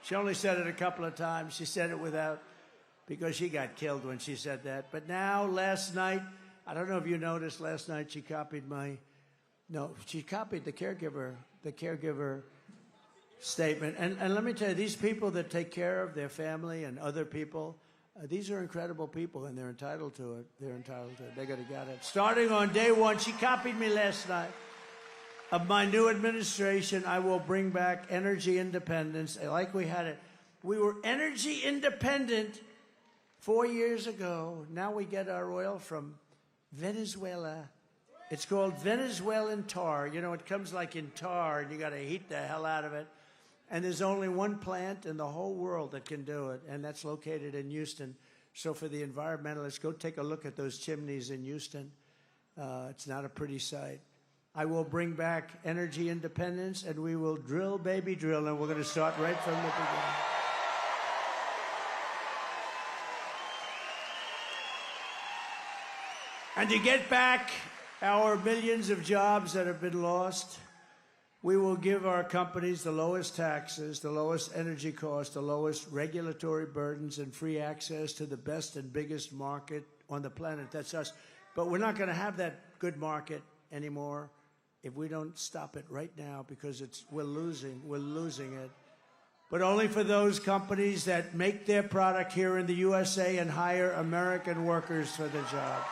She only said it a couple of times. She said it without, because she got killed when she said that. But now, last night, I don't know if you noticed, last night she copied she copied the caregiver statement. And let me tell you, these people that take care of their family and other people, these are incredible people, and they're entitled to it. They're entitled to it. They got to get it. Starting on day one, she copied me last night. Of my new administration, I will bring back energy independence, like we had it. We were energy independent 4 years ago. Now we get our oil from Venezuela. It's called Venezuelan tar. You know, it comes like in tar, and you got to heat the hell out of it. And there's only one plant in the whole world that can do it, and that's located in Houston. So for the environmentalists, go take a look at those chimneys in Houston. It's not a pretty sight. I will bring back energy independence, and we will drill, baby, drill, and we're going to start right from the beginning. And to get back our millions of jobs that have been lost, we will give our companies the lowest taxes, the lowest energy costs, the lowest regulatory burdens, and free access to the best and biggest market on the planet. That's us. But we're not going to have that good market anymore if we don't stop it right now, because we're losing it. But only for those companies that make their product here in the USA and hire American workers for the job.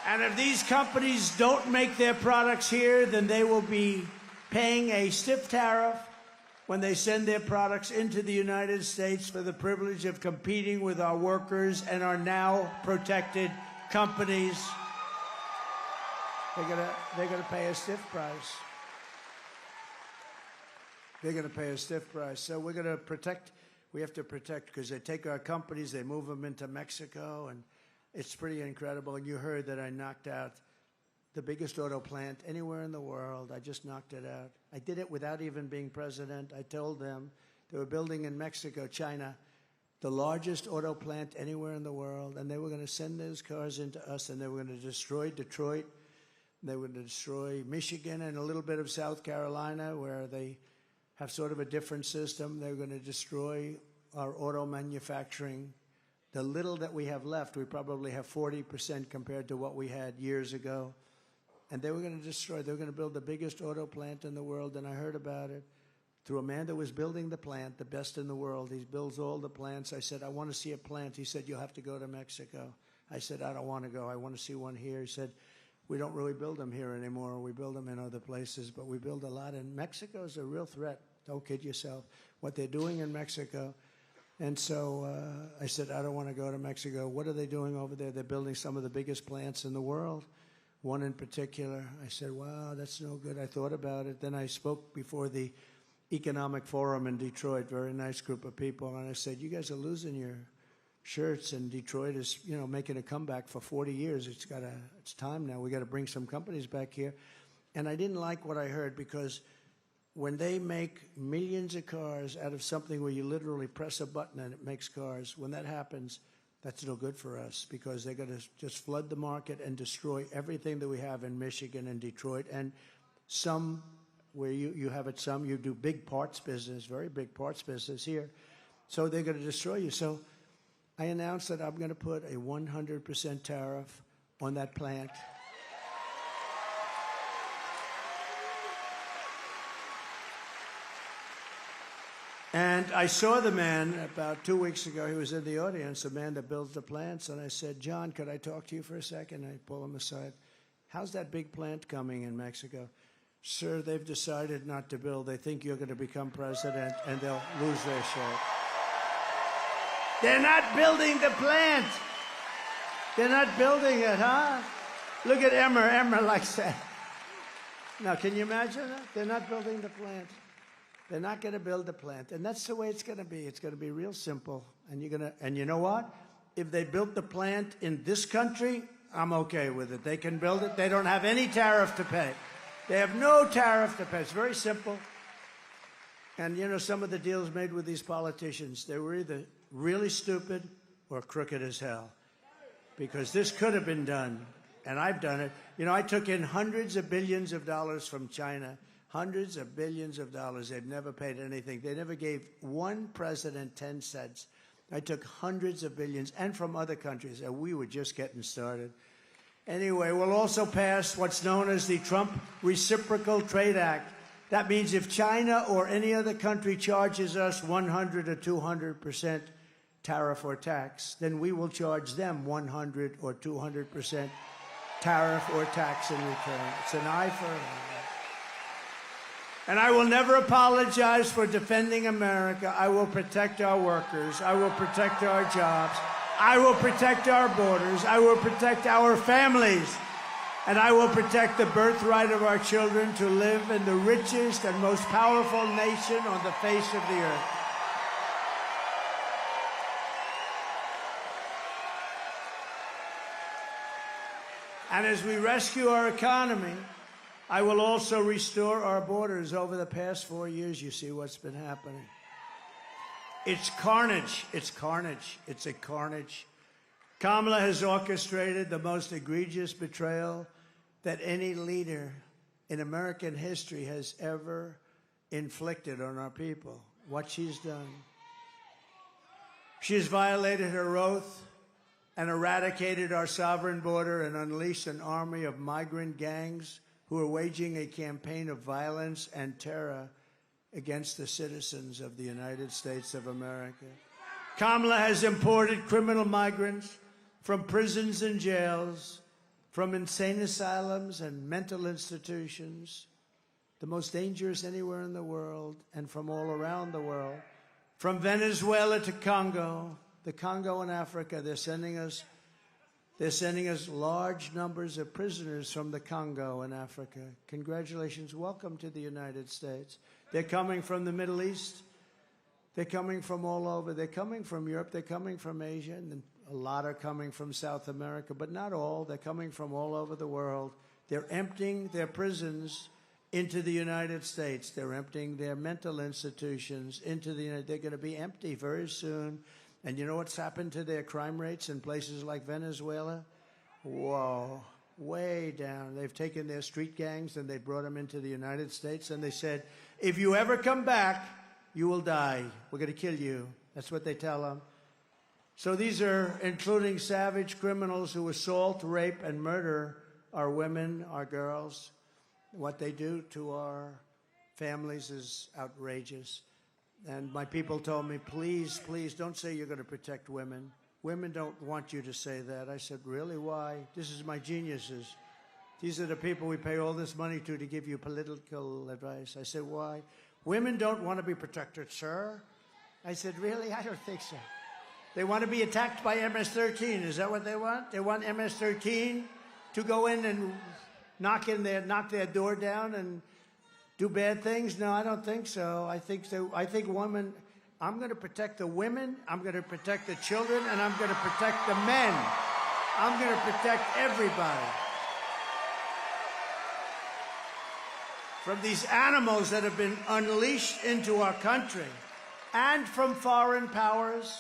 And if these companies don't make their products here, then they will be paying a stiff tariff when they send their products into the United States for the privilege of competing with our workers and our now protected companies. They're gonna pay a stiff price. They're gonna pay a stiff price. So we're gonna protect. We have to protect, because they take our companies, they move them into Mexico, and it's pretty incredible. And you heard that I knocked out the biggest auto plant anywhere in the world. I just knocked it out. I did it without even being president. I told them they were building in Mexico, China, the largest auto plant anywhere in the world, and they were going to send those cars into us, and they were going to destroy Detroit. They were going to destroy Michigan and a little bit of South Carolina, where they have sort of a different system. They were going to destroy our auto manufacturing. The little that we have left, we probably have 40% compared to what we had years ago. And they were going to destroy, they were going to build the biggest auto plant in the world, and I heard about it through a man that was building the plant, the best in the world. He builds all the plants. I said, I want to see a plant. He said, you'll have to go to Mexico. I said, I don't want to go. I want to see one here. He said, we don't really build them here anymore. We build them in other places, but we build a lot. And Mexico is a real threat. Don't kid yourself. What they're doing in Mexico. And so I said, I don't want to go to Mexico. What are they doing over there? They're building some of the biggest plants in the world, one in particular. I said, wow, that's no good. I thought about it. Then I spoke before the Economic Forum in Detroit, very nice group of people. And I said, you guys are losing your shirts, and Detroit is, you know, making a comeback for 40 years. It's time now. We got to bring some companies back here. And I didn't like what I heard, because when they make millions of cars out of something where you literally press a button and it makes cars, when that happens, that's no good for us, because they're going to just flood the market and destroy everything that we have in Michigan and Detroit. And some, where you have it, some, you do big parts business, very big parts business here. So they're going to destroy you. So I announced that I'm going to put a 100% tariff on that plant. And I saw the man about 2 weeks ago. He was in the audience, the man that builds the plants. And I said, John, could I talk to you for a second? I pull him aside. How's that big plant coming in Mexico? Sir, they've decided not to build. They think you're going to become president, and they'll lose their shirt. They're not building the plant. They're not building it, huh? Look at Emmer. Emmer likes that. Now, can you imagine that? They're not building the plant. They're not going to build the plant. And that's the way it's going to be. It's going to be real simple. And you know what? If they built the plant in this country, I'm okay with it. They can build it. They don't have any tariff to pay. They have no tariff to pay. It's very simple. And, you know, some of the deals made with these politicians, they were either really stupid or crooked as hell. Because this could have been done, and I've done it. You know, I took in hundreds of billions of dollars from China, hundreds of billions of dollars. They've never paid anything. They never gave one president 10 cents. I took hundreds of billions, and from other countries, and we were just getting started. Anyway, we'll also pass what's known as the Trump Reciprocal Trade Act. That means if China or any other country charges us 100 or 200% tariff or tax, then we will charge them 100 or 200% tariff or tax in return. It's an eye for an eye. And I will never apologize for defending America. I will protect our workers. I will protect our jobs. I will protect our borders. I will protect our families. And I will protect the birthright of our children to live in the richest and most powerful nation on the face of the earth. And as we rescue our economy, I will also restore our borders. Over the past 4 years, you see what's been happening. It's carnage. It's carnage. It's a carnage. Kamala has orchestrated the most egregious betrayal that any leader in American history has ever inflicted on our people. What she's done. She has violated her oath and eradicated our sovereign border and unleashed an army of migrant gangs who are waging a campaign of violence and terror against the citizens of the United States of America. Kamala has imported criminal migrants from prisons and jails, from insane asylums and mental institutions, the most dangerous anywhere in the world and from all around the world. From Venezuela to Congo, the Congo in Africa, they're sending us large numbers of prisoners from the Congo in Africa. Congratulations. Welcome to the United States. They're coming from the Middle East. They're coming from all over. They're coming from Europe. They're coming from Asia. And a lot are coming from South America, but not all. They're coming from all over the world. They're emptying their prisons into the United States. They're emptying their mental institutions into the United States. They're going to be empty very soon. And you know what's happened to their crime rates in places like Venezuela? Whoa, way down. They've taken their street gangs and they brought them into the United States and they said, if you ever come back, you will die. We're going to kill you. That's what they tell them. So these are including savage criminals who assault, rape, and murder our women, our girls. What they do to our families is outrageous. And my people told me, please, please, don't say you're going to protect women. Women don't want you to say that. I said, really? Why? This is my geniuses. These are the people we pay all this money to give you political advice. I said, why? Women don't want to be protected, sir. I said, really? I don't think so. They want to be attacked by MS-13. Is that what they want? They want MS-13 to go in and knock their door down and do bad things? No, I don't think so. I think women, I'm going to protect the women, I'm going to protect the children, and I'm going to protect the men. I'm going to protect everybody. From these animals that have been unleashed into our country and from foreign powers.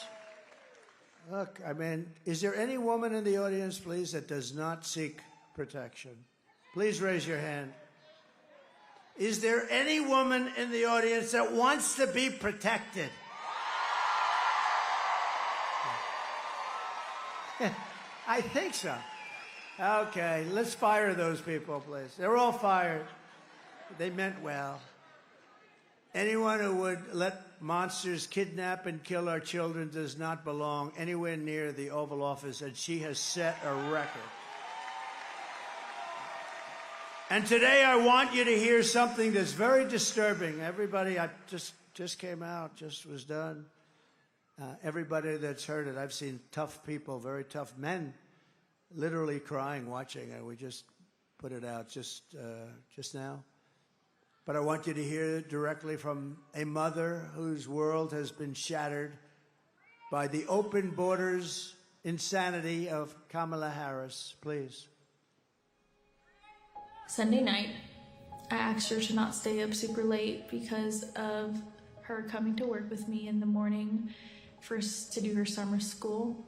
Look, I mean, is there any woman in the audience, please, that does not seek protection? Please raise your hand. Is there any woman in the audience that wants to be protected? I think so. Okay, let's fire those people, please. They're all fired. They meant well. Anyone who would let monsters kidnap and kill our children does not belong anywhere near the Oval Office, and she has set a record. And today I want you to hear something that's very disturbing. Everybody, I just came out, just was done. Everybody that's heard it, I've seen tough people, very tough men, literally crying, watching it. We just put it out just now. But I want you to hear it directly from a mother whose world has been shattered by the open borders insanity of Kamala Harris. Please. Sunday night, I asked her to not stay up super late because of her coming to work with me in the morning first to do her summer school.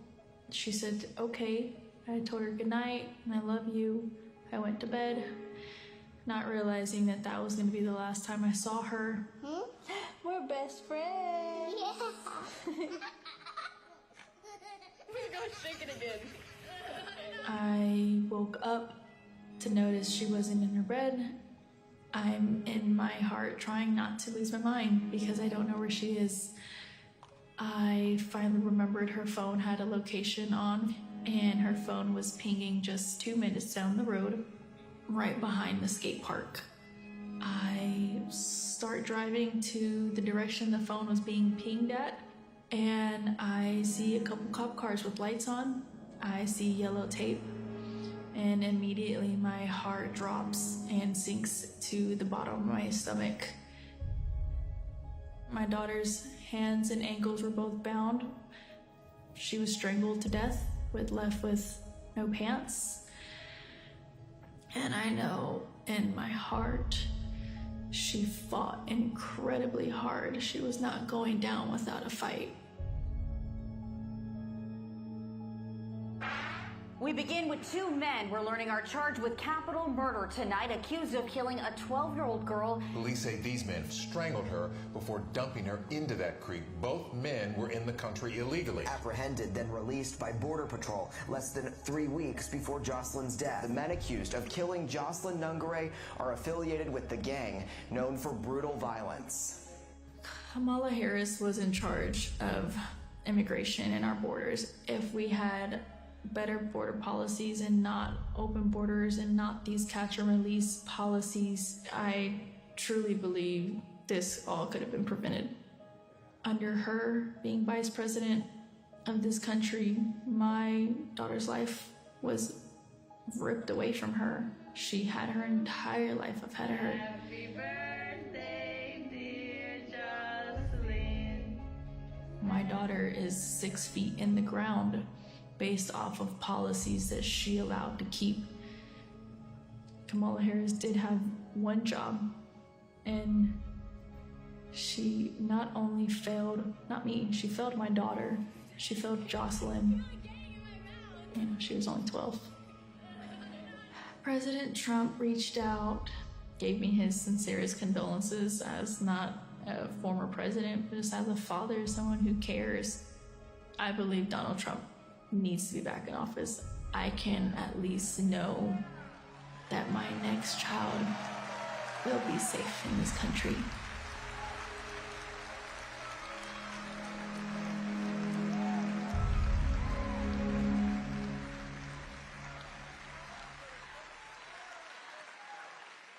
She said, okay. I told her good night and I love you. I went to bed, not realizing that that was going to be the last time I saw her. We're best friends. Yeah. We're going to shake it again. I woke up to notice she wasn't in her bed. I'm in my heart trying not to lose my mind because I don't know where she is. I finally remembered her phone had a location on, and her phone was pinging just 2 minutes down the road, right behind the skate park. I start driving to the direction the phone was being pinged at, and I see a couple cop cars with lights on. I see yellow tape, and immediately my heart drops and sinks to the bottom of my stomach. My daughter's hands and ankles were both bound. She was strangled to death, left with no pants. And I know in my heart, she fought incredibly hard. She was not going down without a fight. We begin with two men we're learning are charged with capital murder tonight, accused of killing a 12-year-old girl. Police say these men strangled her before dumping her into that creek. Both men were in the country illegally. Apprehended, then released by Border Patrol less than 3 weeks before Jocelyn's death. The men accused of killing Jocelyn Nungare are affiliated with the gang known for brutal violence. Kamala Harris was in charge of immigration in our borders. If we had better border policies and not open borders and not these catch and release policies, I truly believe this all could have been prevented. Under her being vice president of this country, my daughter's life was ripped away from her. She had her entire life ahead of her. Happy birthday, dear Jocelyn. My daughter is 6 feet in the ground based off of policies that she allowed to keep. Kamala Harris did have one job, and she not only failed, not me, she failed my daughter. She failed Jocelyn. You know, she was only 12. President Trump reached out, gave me his sincerest condolences as not a former president, but just as a father, someone who cares. I believe Donald Trump needs to be back in office. I can at least know that my next child will be safe in this country.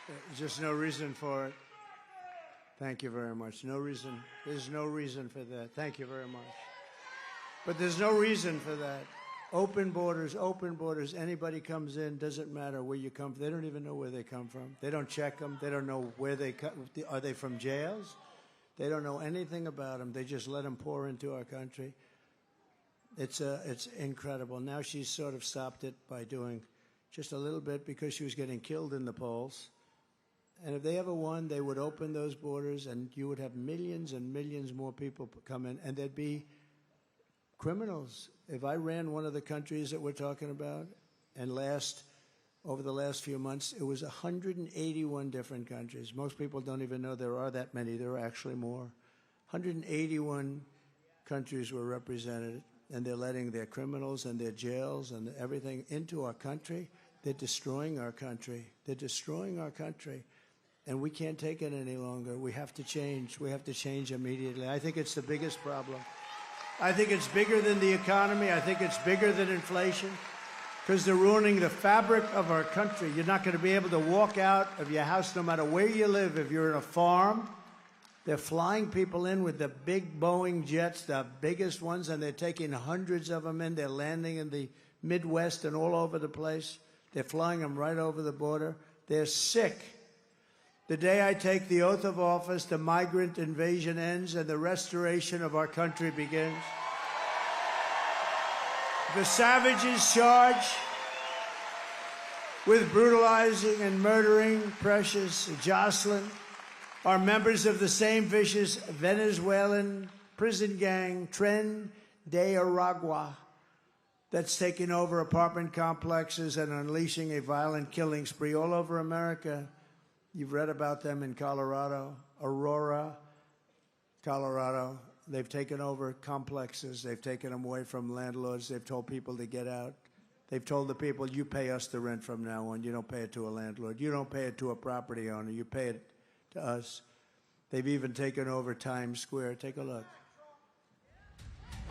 There's just no reason for it. Thank you very much. No reason. There's no reason for that. Thank you very much. But there's no reason for that. Open borders, anybody comes in, doesn't matter where you come from. They don't even know where they come from. They don't check them. They don't know where they come. Are they from jails? They don't know anything about them. They just let them pour into our country. It's incredible. Now she's sort of stopped it by doing just a little bit because she was getting killed in the polls. And if they ever won, they would open those borders and you would have millions and millions more people come in, and there'd be criminals. If I ran one of the countries that we're talking about, and over the last few months, it was 181 different countries. Most people don't even know there are that many. There are actually more. 181 countries were represented, and they're letting their criminals and their jails and everything into our country. They're destroying our country. They're destroying our country. And we can't take it any longer. We have to change. We have to change immediately. I think it's the biggest problem. I think it's bigger than the economy. I think it's bigger than inflation, because they're ruining the fabric of our country. You're not going to be able to walk out of your house no matter where you live. If you're in a farm, they're flying people in with the big Boeing jets, the biggest ones, and they're taking hundreds of them in. They're landing in the Midwest and all over the place. They're flying them right over the border. They're sick. The day I take the oath of office, the migrant invasion ends and the restoration of our country begins. The savages charge with brutalizing and murdering precious Jocelyn are members of the same vicious Venezuelan prison gang, Tren de Aragua, that's taking over apartment complexes and unleashing a violent killing spree all over America. You've read about them in Colorado, Aurora, Colorado. They've taken over complexes. They've taken them away from landlords. They've told people to get out. They've told the people, you pay us the rent from now on. You don't pay it to a landlord. You don't pay it to a property owner. You pay it to us. They've even taken over Times Square. Take a look.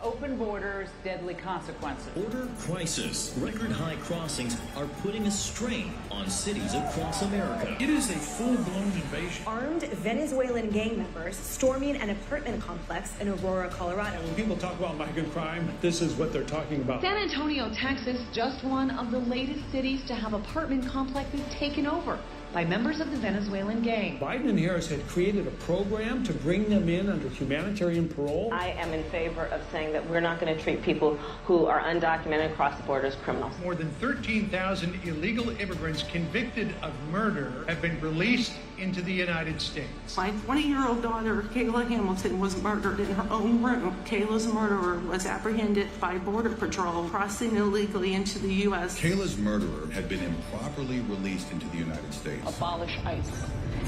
Open borders, deadly consequences. Border crisis. Record high crossings are putting a strain on cities across America. It is a full-blown invasion. Armed Venezuelan gang members storming an apartment complex in Aurora, Colorado. When people talk about migrant crime, this is what they're talking about. San Antonio, Texas, just one of the latest cities to have apartment complexes taken over by members of the Venezuelan gang. Biden and Harris had created a program to bring them in under humanitarian parole. I am in favor of saying that we're not going to treat people who are undocumented across the border as criminals. More than 13,000 illegal immigrants convicted of murder have been released into the United States. My 20-year-old daughter, Kayla Hamilton, was murdered in her own room. Kayla's murderer was apprehended by Border Patrol crossing illegally into the U.S. Kayla's murderer had been improperly released into the United States. Abolish ICE.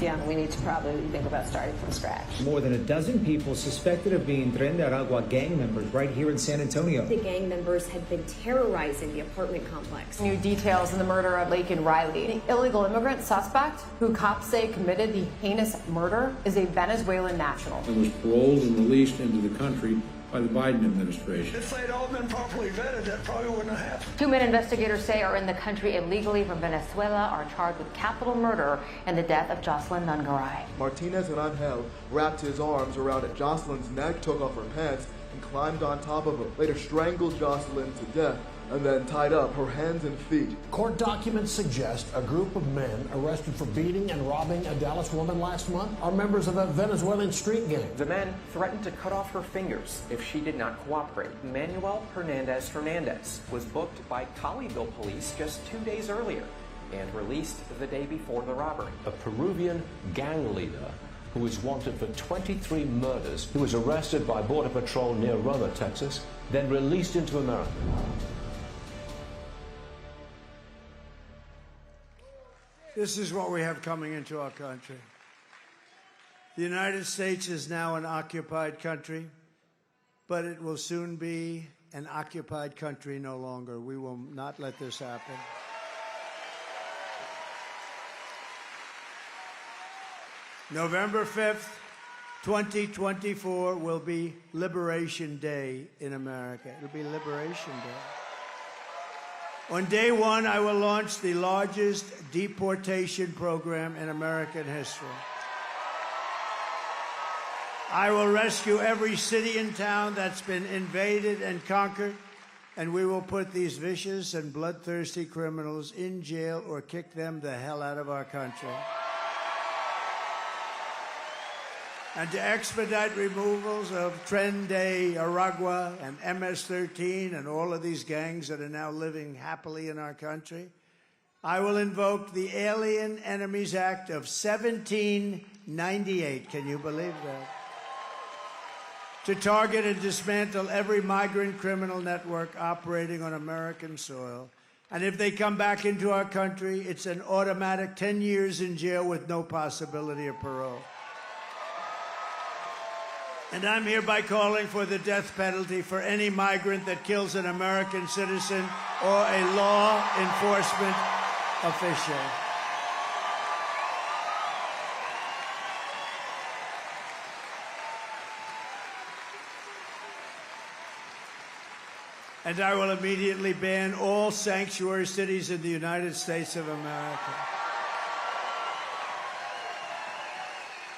Yeah, we need to probably think about starting from scratch. More than a dozen people suspected of being Tren de Aragua gang members right here in San Antonio. The gang members had been terrorizing the apartment complex. New details in the murder of Laken Riley. The illegal immigrant suspect, who cops say committed the heinous murder, is a Venezuelan national. And was paroled and released into the country by the Biden administration. If they'd all been properly vetted, that probably wouldn't have happened. 2 men investigators say are in the country illegally from Venezuela are charged with capital murder and the death of Jocelyn Nungaray. Martinez and Angel wrapped his arms around Jocelyn's neck, took off her pants, and climbed on top of her. Later strangled Jocelyn to death and then tied up her hands and feet. Court documents suggest a group of men arrested for beating and robbing a Dallas woman last month are members of a Venezuelan street gang. The men threatened to cut off her fingers if she did not cooperate. Manuel Hernandez was booked by Colleyville police just 2 days earlier and released the day before the robbery. A Peruvian gang leader who is wanted for 23 murders, who was arrested by Border Patrol near Roma, Texas, then released into America. This is what we have coming into our country. The United States is now an occupied country, but it will soon be an occupied country no longer. We will not let this happen. November 5th, 2024 will be Liberation Day in America. It'll be Liberation Day. On day one, I will launch the largest deportation program in American history. I will rescue every city and town that's been invaded and conquered, and we will put these vicious and bloodthirsty criminals in jail or kick them the hell out of our country. And to expedite removals of Tren de Aragua and MS-13 and all of these gangs that are now living happily in our country, I will invoke the Alien Enemies Act of 1798. Can you believe that? To target and dismantle every migrant criminal network operating on American soil. And if they come back into our country, it's an automatic 10 years in jail with no possibility of parole. And I'm hereby calling for the death penalty for any migrant that kills an American citizen or a law enforcement official. And I will immediately ban all sanctuary cities in the United States of America.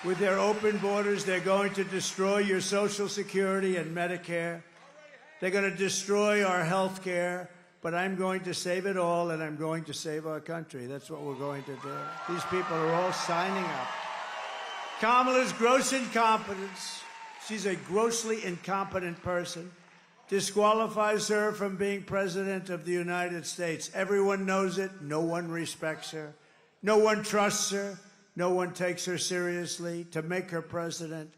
With their open borders, they're going to destroy your Social Security and Medicare. They're going to destroy our health care. But I'm going to save it all, and I'm going to save our country. That's what we're going to do. These people are all signing up. Kamala's gross incompetence, she's a grossly incompetent person, disqualifies her from being president of the United States. Everyone knows it. No one respects her. No one trusts her. No one takes her seriously. To make her president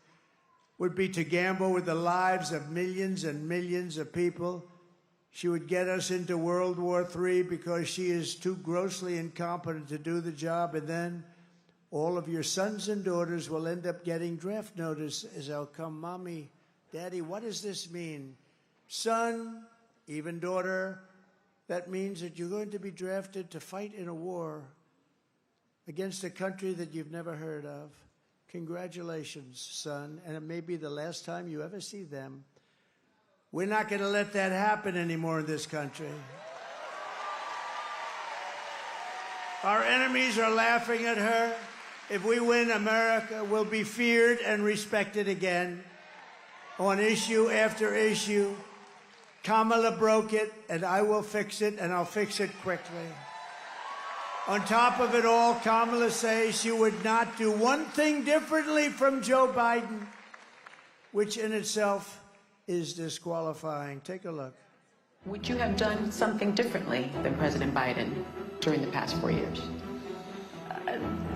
would be to gamble with the lives of millions and millions of people. She would get us into World War III because she is too grossly incompetent to do the job, and then all of your sons and daughters will end up getting draft notices. They'll come, Mommy, Daddy, what does this mean? Son, even daughter, that means that you're going to be drafted to fight in a war against a country that you've never heard of. Congratulations, son, and it may be the last time you ever see them. We're not going to let that happen anymore in this country. Our enemies are laughing at her. If we win, America will be feared and respected again on issue after issue. Kamala broke it, and I will fix it, and I'll fix it quickly. On top of it all, Kamala says she would not do one thing differently from Joe Biden, which in itself is disqualifying. Take a look. Would you have done something differently than President Biden during the past 4 years?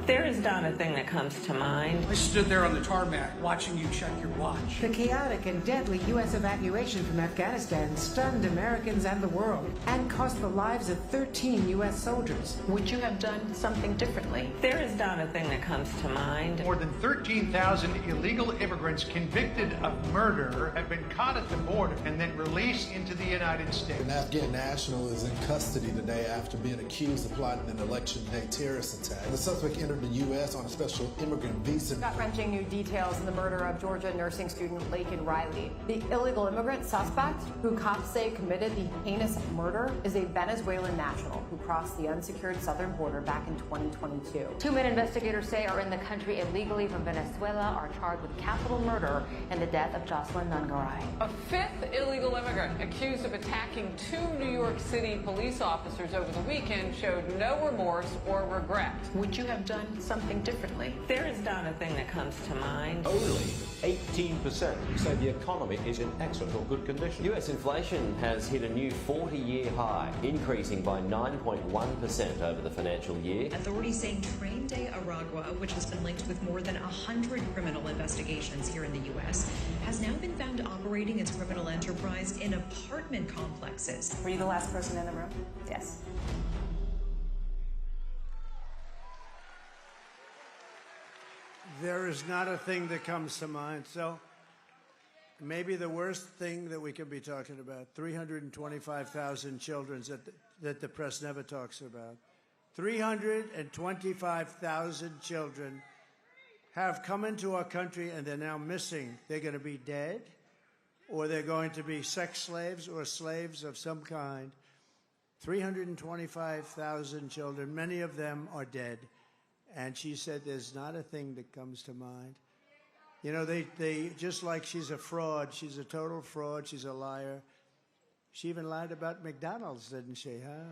There is not a thing that comes to mind. I stood there on the tarmac watching you check your watch. The chaotic and deadly U.S. evacuation from Afghanistan stunned Americans and the world and cost the lives of 13 U.S. soldiers. Would you have done something differently? There is not a thing that comes to mind. More than 13,000 illegal immigrants convicted of murder have been caught at the border and then released into the United States. An Afghan national is in custody today after being accused of plotting an election day terrorist attack. The suspect entered the U.S. on a special immigrant visa. Gut-wrenching new details in the murder of Georgia nursing student Laken Riley. The illegal immigrant suspect, who cops say committed the heinous murder, is a Venezuelan national who crossed the unsecured southern border back in 2022. 2 men investigators say are in the country illegally from Venezuela are charged with capital murder and the death of Jocelyn Nungaray. A fifth illegal immigrant accused of attacking 2 New York City police officers over the weekend showed no remorse or regret. Would you have done something differently? There is not a thing that comes to mind. Only 18% say the economy is in excellent or good condition. US inflation has hit a new 40-year high, increasing by 9.1% over the financial year. Authorities saying Train Day Aragua, which has been linked with more than 100 criminal investigations here in the U.S., has now been found operating its criminal enterprise in apartment complexes. Were you the last person in the room? Yes. There is not a thing that comes to mind. So maybe the worst thing that we could be talking about, 325,000 children that the press never talks about. 325,000 children have come into our country and they're now missing. They're going to be dead, or they're going to be sex slaves or slaves of some kind. 325,000 children, many of them are dead. And she said there's not a thing that comes to mind. You know, they just like she's a fraud. She's a total fraud. She's a liar. She even lied about McDonald's, didn't she, huh?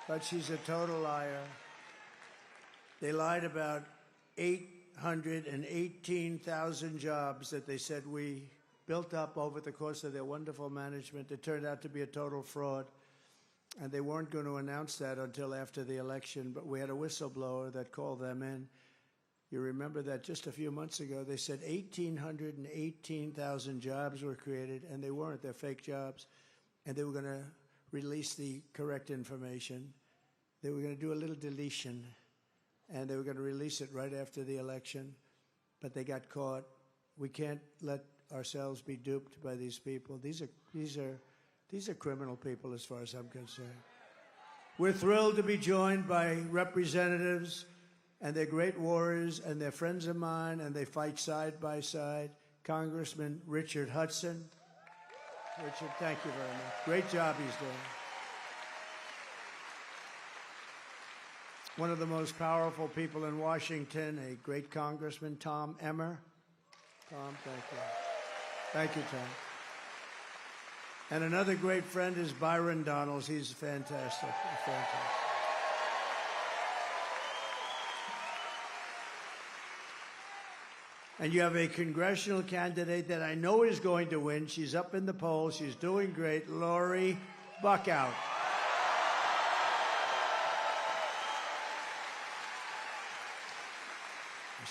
But she's a total liar. They lied about 818,000 jobs that they said we built up over the course of their wonderful management. It turned out to be a total fraud. And they weren't going to announce that until after the election, but we had a whistleblower that called them in. You remember that just a few months ago, they said 1,818,000 jobs were created, and they weren't. They're fake jobs. And they were going to release the correct information. They were going to do a little deletion, and they were going to release it right after the election, but they got caught. We can't let ourselves be duped by these people. These are criminal people as far as I'm concerned. We're thrilled to be joined by representatives, and they're great warriors, and they're friends of mine, and they fight side by side. Congressman Richard Hudson. Richard, thank you very much. Great job he's doing. One of the most powerful people in Washington, a great congressman, Tom Emmer. Tom, thank you. Thank you, Tom. And another great friend is Byron Donalds. He's fantastic. Fantastic. And you have a congressional candidate that I know is going to win. She's up in the polls. She's doing great. Lori Buckout.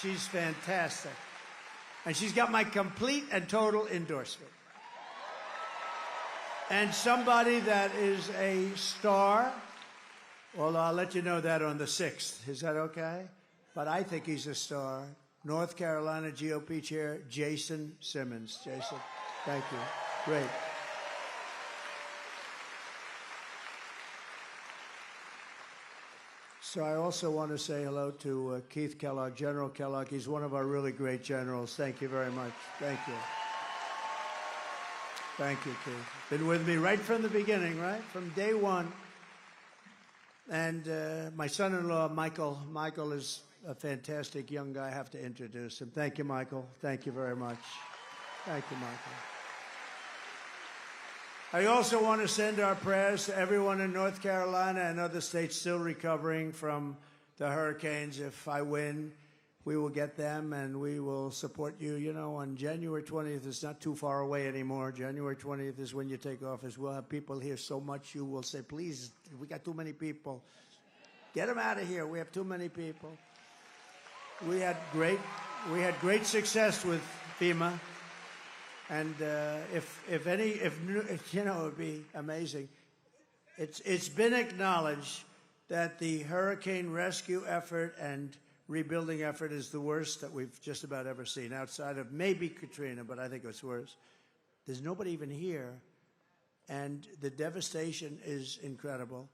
She's fantastic. And she's got my complete and total endorsement. And somebody that is a star, well, I'll let you know that on the 6th. Is that okay? But I think he's a star. North Carolina GOP Chair Jason Simmons. Jason, thank you. Great. So I also want to say hello to Keith Kellogg, General Kellogg. He's one of our really great generals. Thank you very much. Thank you. Thank you, Keith. Been with me right from the beginning, right? From day one. And my son-in-law, Michael. Michael is a fantastic young guy. I have to introduce him. Thank you, Michael. Thank you very much. Thank you, Michael. I also want to send our prayers to everyone in North Carolina and other states still recovering from the hurricanes. If I win, we will get them and we will support you. You know, on January 20th, it's not too far away anymore. January 20th is when you take office. We'll have people here so much you will say, please, we got too many people. Get them out of here. We have too many people. We had great success with FEMA. And if you know, it would be amazing. It's been acknowledged that the hurricane rescue effort and rebuilding effort is the worst that we've just about ever seen, outside of maybe Katrina, but I think it's worse. There's nobody even here, and the devastation is incredible.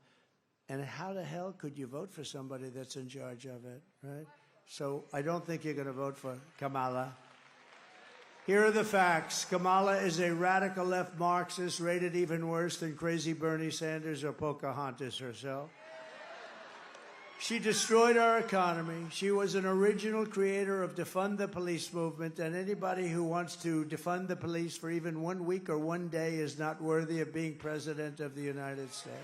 And how the hell could you vote for somebody that's in charge of it, right? So I don't think you're going to vote for Kamala. Here are the facts. Kamala is a radical left Marxist, rated even worse than crazy Bernie Sanders or Pocahontas herself. She destroyed our economy. She was an original creator of defund the police movement, and anybody who wants to defund the police for even 1 week or 1 day is not worthy of being president of the United States.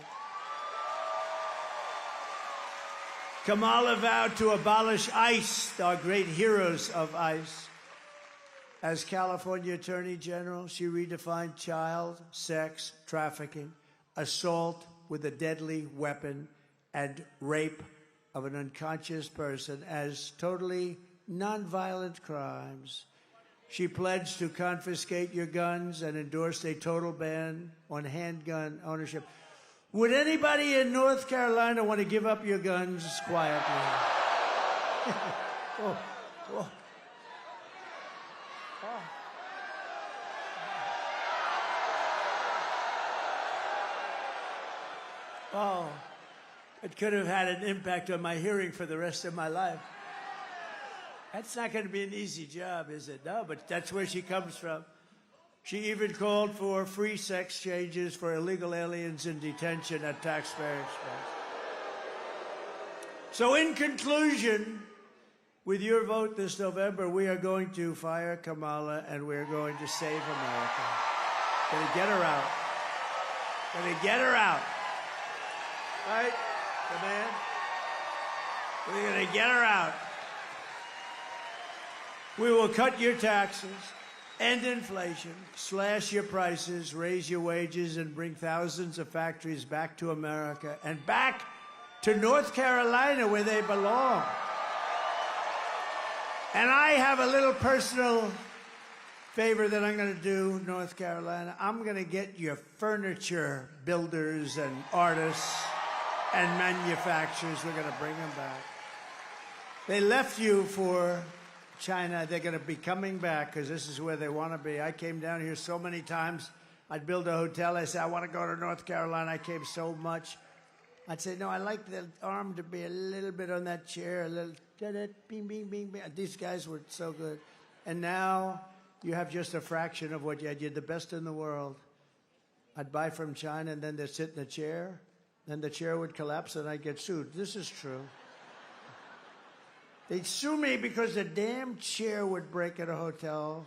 Kamala vowed to abolish ICE, our great heroes of ICE. As California Attorney General, she redefined child sex trafficking, assault with a deadly weapon, and rape of an unconscious person as totally nonviolent crimes. She pledged to confiscate your guns and endorsed a total ban on handgun ownership. Would anybody in North Carolina want to give up your guns quietly? Oh, oh. Oh, it could have had an impact on my hearing for the rest of my life. That's not going to be an easy job, is it? No, but that's where she comes from. She even called for free sex changes for illegal aliens in detention at taxpayer expense. So in conclusion, with your vote this November, we are going to fire Kamala and we're going to save America. Going to get her out. Going to get her out. Right? The man? We're going to get her out. We will cut your taxes, end inflation, slash your prices, raise your wages, and bring thousands of factories back to America and back to North Carolina where they belong. And I have a little personal favor that I'm going to do, North Carolina. I'm going to get your furniture builders and artists and manufacturers. We're going to bring them back. They left you for China. They're going to be coming back because this is where they want to be. I came down here so many times. I'd build a hotel. I said, I want to go to North Carolina. I came so much. I'd say, no, I like the arm to be a little bit on that chair, a little bing, bing, bing, bing. These guys were so good. And now you have just a fraction of what you had. You're the best in the world. I'd buy from China, and then they'd sit in a chair. Then the chair would collapse, and I'd get sued. This is true. They'd sue me because the damn chair would break at a hotel.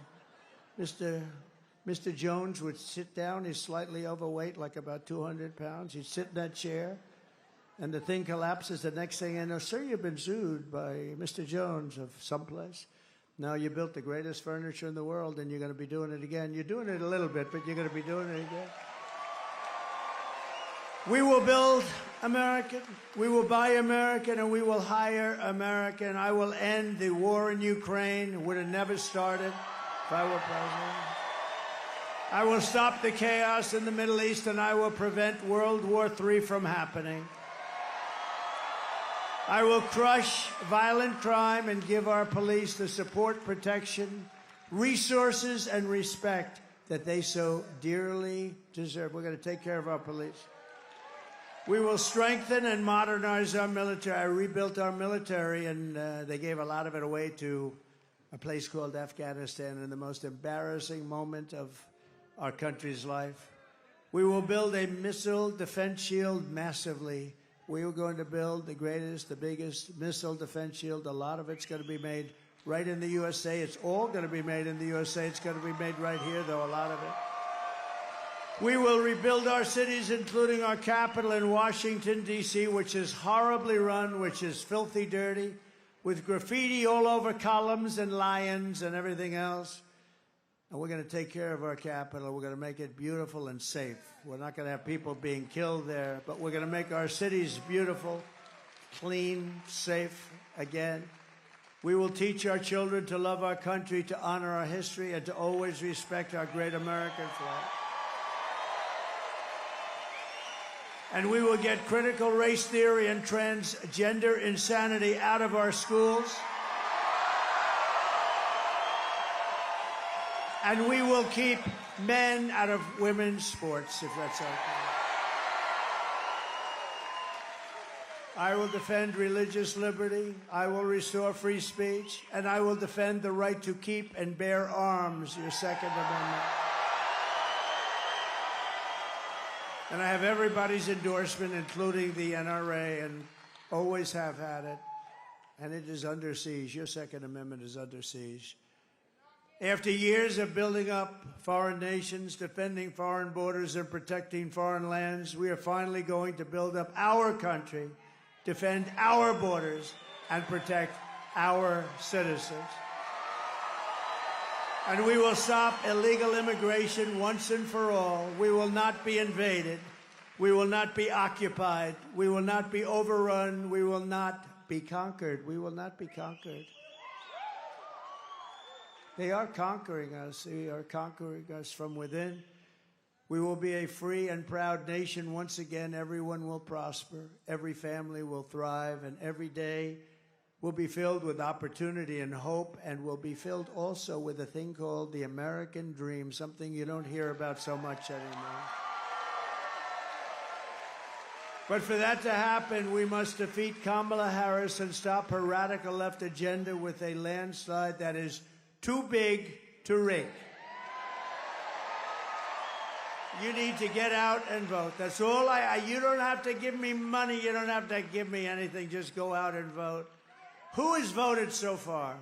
Mr. Jones would sit down. He's slightly overweight, like about 200 pounds. He'd sit in that chair, and the thing collapses. The next thing I know, sir, you've been sued by Mr. Jones of someplace. Now you built the greatest furniture in the world, and you're going to be doing it again. You're doing it a little bit, but you're going to be doing it again. We will build American, we will buy American, and we will hire American. I will end the war in Ukraine. It would have never started if I were president. I will stop the chaos in the Middle East, and I will prevent World War III from happening. I will crush violent crime and give our police the support, protection, resources, and respect that they so dearly deserve. We're going to take care of our police. We will strengthen and modernize our military. I rebuilt our military, and they gave a lot of it away to a place called Afghanistan in the most embarrassing moment of our country's life. We will build a missile defense shield massively. We are going to build the greatest, the biggest missile defense shield. A lot of it's going to be made right in the USA. It's all going to be made in the USA. It's going to be made right here, though, a lot of it. We will rebuild our cities, including our capital in Washington, D.C., which is horribly run, which is filthy dirty, with graffiti all over columns and lions and everything else. And we're going to take care of our capital. We're going to make it beautiful and safe. We're not going to have people being killed there, but we're going to make our cities beautiful, clean, safe again. We will teach our children to love our country, to honor our history, and to always respect our great American flag. And we will get critical race theory and transgender insanity out of our schools. And we will keep men out of women's sports, if that's okay. I will defend religious liberty. I will restore free speech. And I will defend the right to keep and bear arms, your Second Amendment. And I have everybody's endorsement, including the NRA, and always have had it. And it is under siege. Your Second Amendment is under siege. After years of building up foreign nations, defending foreign borders, and protecting foreign lands, we are finally going to build up our country, defend our borders, and protect our citizens. And we will stop illegal immigration once and for all. We will not be invaded. We will not be occupied. We will not be overrun. We will not be conquered. We will not be conquered. They are conquering us. They are conquering us from within. We will be a free and proud nation once again. Everyone will prosper. Every family will thrive. And every day will be filled with opportunity and hope, and will be filled also with a thing called the American dream, something you don't hear about so much anymore. But for that to happen, we must defeat Kamala Harris and stop her radical left agenda with a landslide that is too big to rig. You need to get out and vote. That's all you don't have to give me money. You don't have to give me anything. Just go out and vote. Who has voted so far?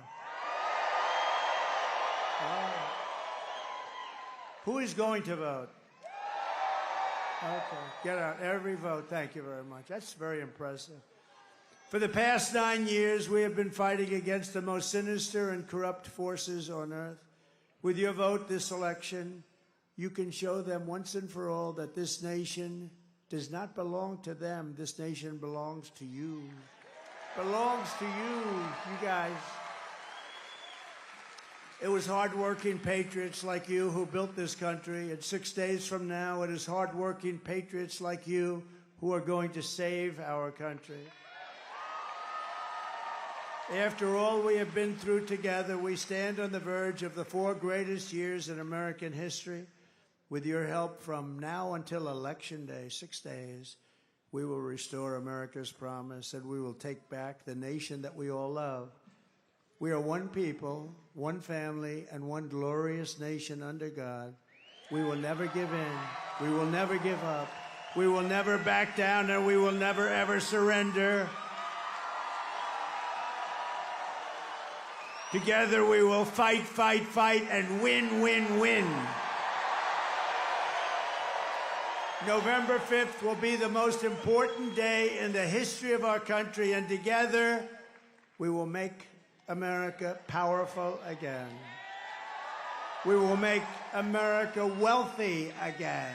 Oh. Who is going to vote? Okay, get out. Every vote. Thank you very much. That's very impressive. For the past 9 years, we have been fighting against the most sinister and corrupt forces on earth. With your vote this election, you can show them once and for all that this nation does not belong to them. This nation belongs to you. Belongs to you guys. It was hard-working patriots like you who built this country. And 6 days from now, it is hard-working patriots like you who are going to save our country. After all we have been through together, we stand on the verge of the 4 greatest years in American history. With your help from now until Election Day, 6 days, we will restore America's promise, and we will take back the nation that we all love. We are one people, one family, and one glorious nation under God. We will never give in. We will never give up. We will never back down, and we will never, ever surrender. Together we will fight, fight, fight, and win, win, win. November 5th will be the most important day in the history of our country, and together we will make America powerful again. We will make America wealthy again.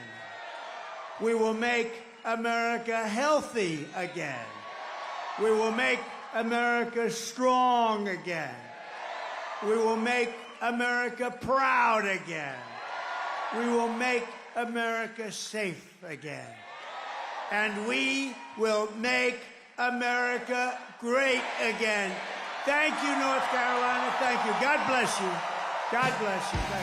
We will make America healthy again. We will make America strong again. We will make America proud again. We will make America safe again. And we will make America great again. Thank you, North Carolina. Thank you. God bless you. God bless you. Thank you.